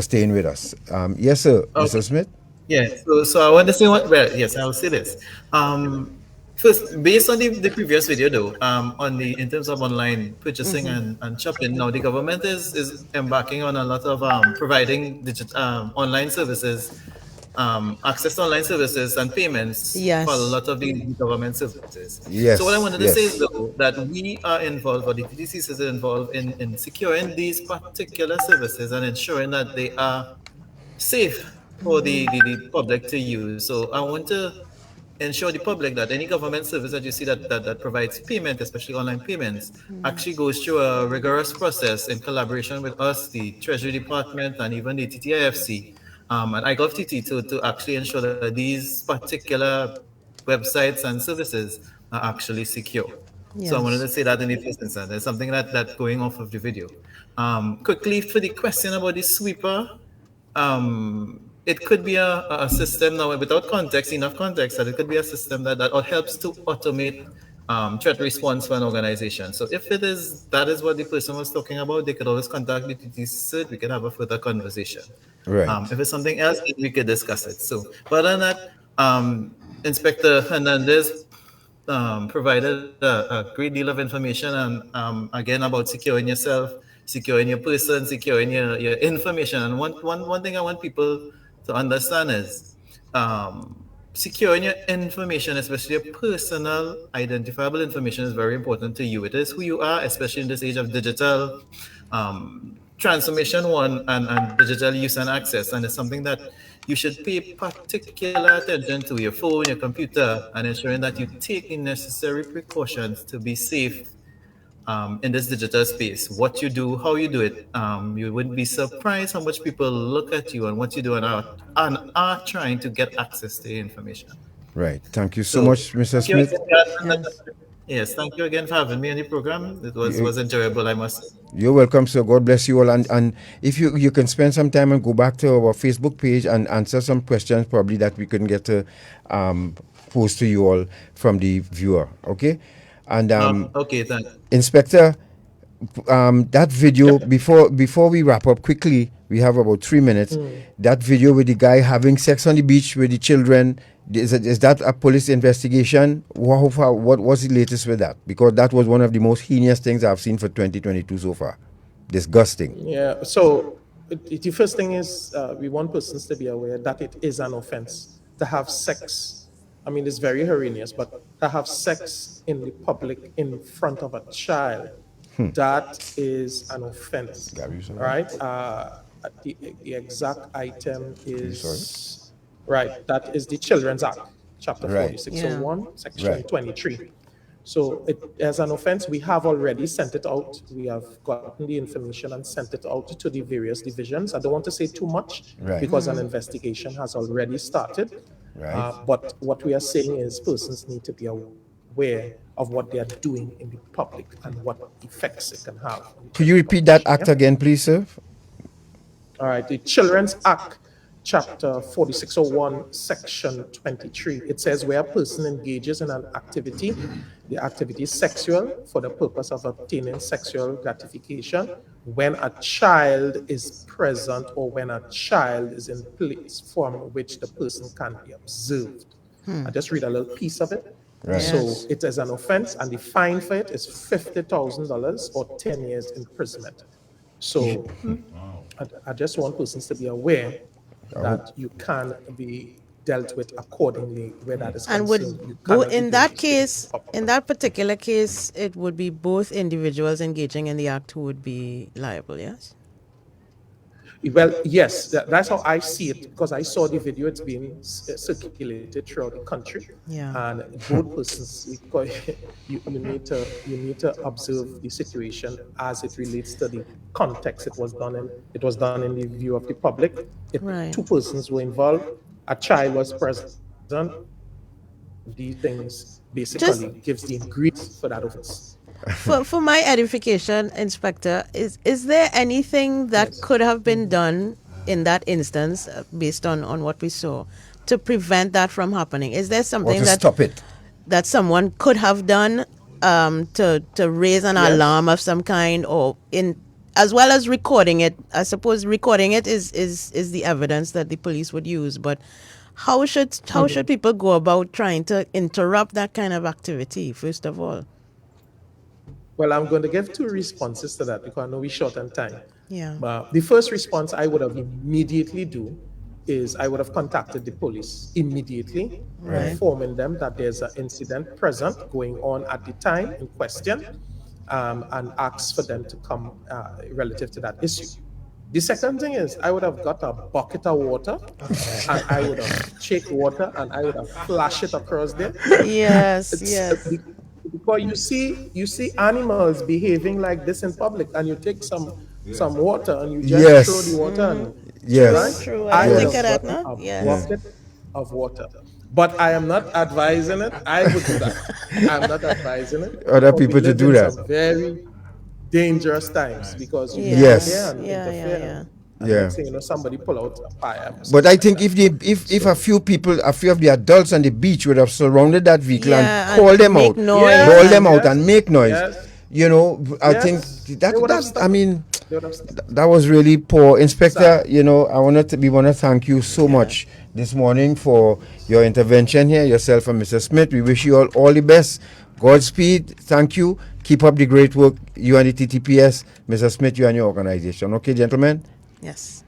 staying with us. Yes, sir, Mr. Smith? Yeah, so I want to say yes, I'll say this. First, based on the previous video though, in terms of online purchasing and shopping, now the government is embarking on a lot of providing online services, access to online services and payments for a lot of the government services. Yes. So what I wanted to say is though that we are involved, or the TTCs is involved in securing these particular services and ensuring that they are safe for the public to use. So I want to ensure the public that any government service that you see that provides payment, especially online payments, actually goes through a rigorous process in collaboration with us, the Treasury Department, and even the TTIFC and iGovTT to actually ensure that these particular websites and services are actually secure. So I wanted to say that in the first instance. There's something that going off of the video. Quickly for the question about the sweeper, it could be a system now without enough context, that it could be a system that helps to automate threat response for an organization. So if that is what the person was talking about, they could always contact the Csirt. We could have a further conversation. Right. If it's something else, we could discuss it. So, but other than that, Inspector Hernandez provided a great deal of information, and again about securing yourself, securing your person, securing your information. And one thing I want people to understand is securing your information, especially your personal identifiable information, is very important to you. It is who you are, especially in this age of digital transformation and digital use and access. And it's something that you should pay particular attention to your phone, your computer, and ensuring that you take the necessary precautions to be safe in this digital space. What you do, how you do it, you wouldn't be surprised how much people look at you and what you do and are trying to get access to your information. Right. Thank you so much, Mr. Smith. Yes, thank you again for having me on the program. It was enjoyable, I must say. You're welcome, sir. God bless you all. And if you can spend some time and go back to our Facebook page and answer some questions probably that we couldn't get to posed to you all from the viewer. Okay, and okay, thanks. Inspector, that video before we wrap up quickly, we have about 3 minutes. That video with the guy having sex on the beach with the children, is that a police investigation? What was the latest with that? Because that was one of the most heinous things I've seen for 2022 so far. Disgusting. Yeah. So the first thing is we want persons to be aware that it is an offense to have sex. I mean, it's very horrendous, but to have sex in the public in front of a child, that is an offense. All right. The exact item is right. That is the Children's Act, Chapter 4601, Section 23. So as an offense, we have already sent it out. We have gotten the information and sent it out to the various divisions. I don't want to say too much because an investigation has already started. But what we are saying is persons need to be aware of what they are doing in the public and what effects it can have. Could you repeat that act again, please, sir? All right, the Children's Act, Chapter 4601, Section 23. It says where a person engages in an activity, the activity is sexual for the purpose of obtaining sexual gratification, when a child is present or when a child is in place from which the person can be observed. I just read a little piece of it. So it is an offense, and the fine for it is $50,000 or 10 years imprisonment. So I just want persons to be aware that you can be dealt with accordingly where that is concerned. And in that case, in that particular case, it would be both individuals engaging in the act who would be liable, yes? Well, yes, that's how I see it, because I saw the video. It's being circulated throughout the country, and both persons, you need to observe the situation as it relates to the context it was done in. It was done in the view of the public. Two persons were involved. A child was present. These things basically gives the ingredients for that offense. For my edification, Inspector, is there anything that could have been done in that instance, based on what we saw, to prevent that from happening? Is there something that someone could have done to raise an alarm of some kind, or as well as recording it? I suppose recording it is the evidence that the police would use, but how should people go about trying to interrupt that kind of activity, first of all? Well, I'm going to give two responses to that because I know we're short on time. Yeah. But the first response I would have immediately do is I would have contacted the police immediately, informing them that there's an incident present going on at the time in question, and ask for them to come relative to that issue. The second thing is I would have got a bucket of water and I would have shake water and I would have flashed it across there. Yes. Because you see animals behaving like this in public, and you take some water and you just throw the water and True. I think of that now. Bucket of water. But I am not advising it. I would do that. I'm not advising it. Other people to do that. Some very dangerous times because you interfere. And somebody pull out a fire. But I think if a few of the adults on the beach would have surrounded that vehicle and called them out, call them out and make noise, I think that was really poor. Inspector, we want to thank you so much this morning for your intervention here, yourself and Mr. Smith. We wish you all the best. Godspeed. Thank you. Keep up the great work, you and the TTPS. Mr. Smith, you and your organization. Okay, gentlemen? Yes.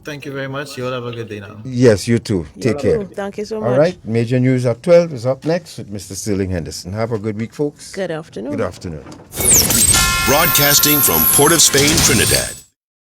Thank you very much. You all have a good day now. Yes, you too. Take care. Thank you so much. All right. Major News at 12 is up next with Mr. Sterling Henderson. Have a good week, folks. Good afternoon. Good afternoon. Broadcasting from Port of Spain, Trinidad.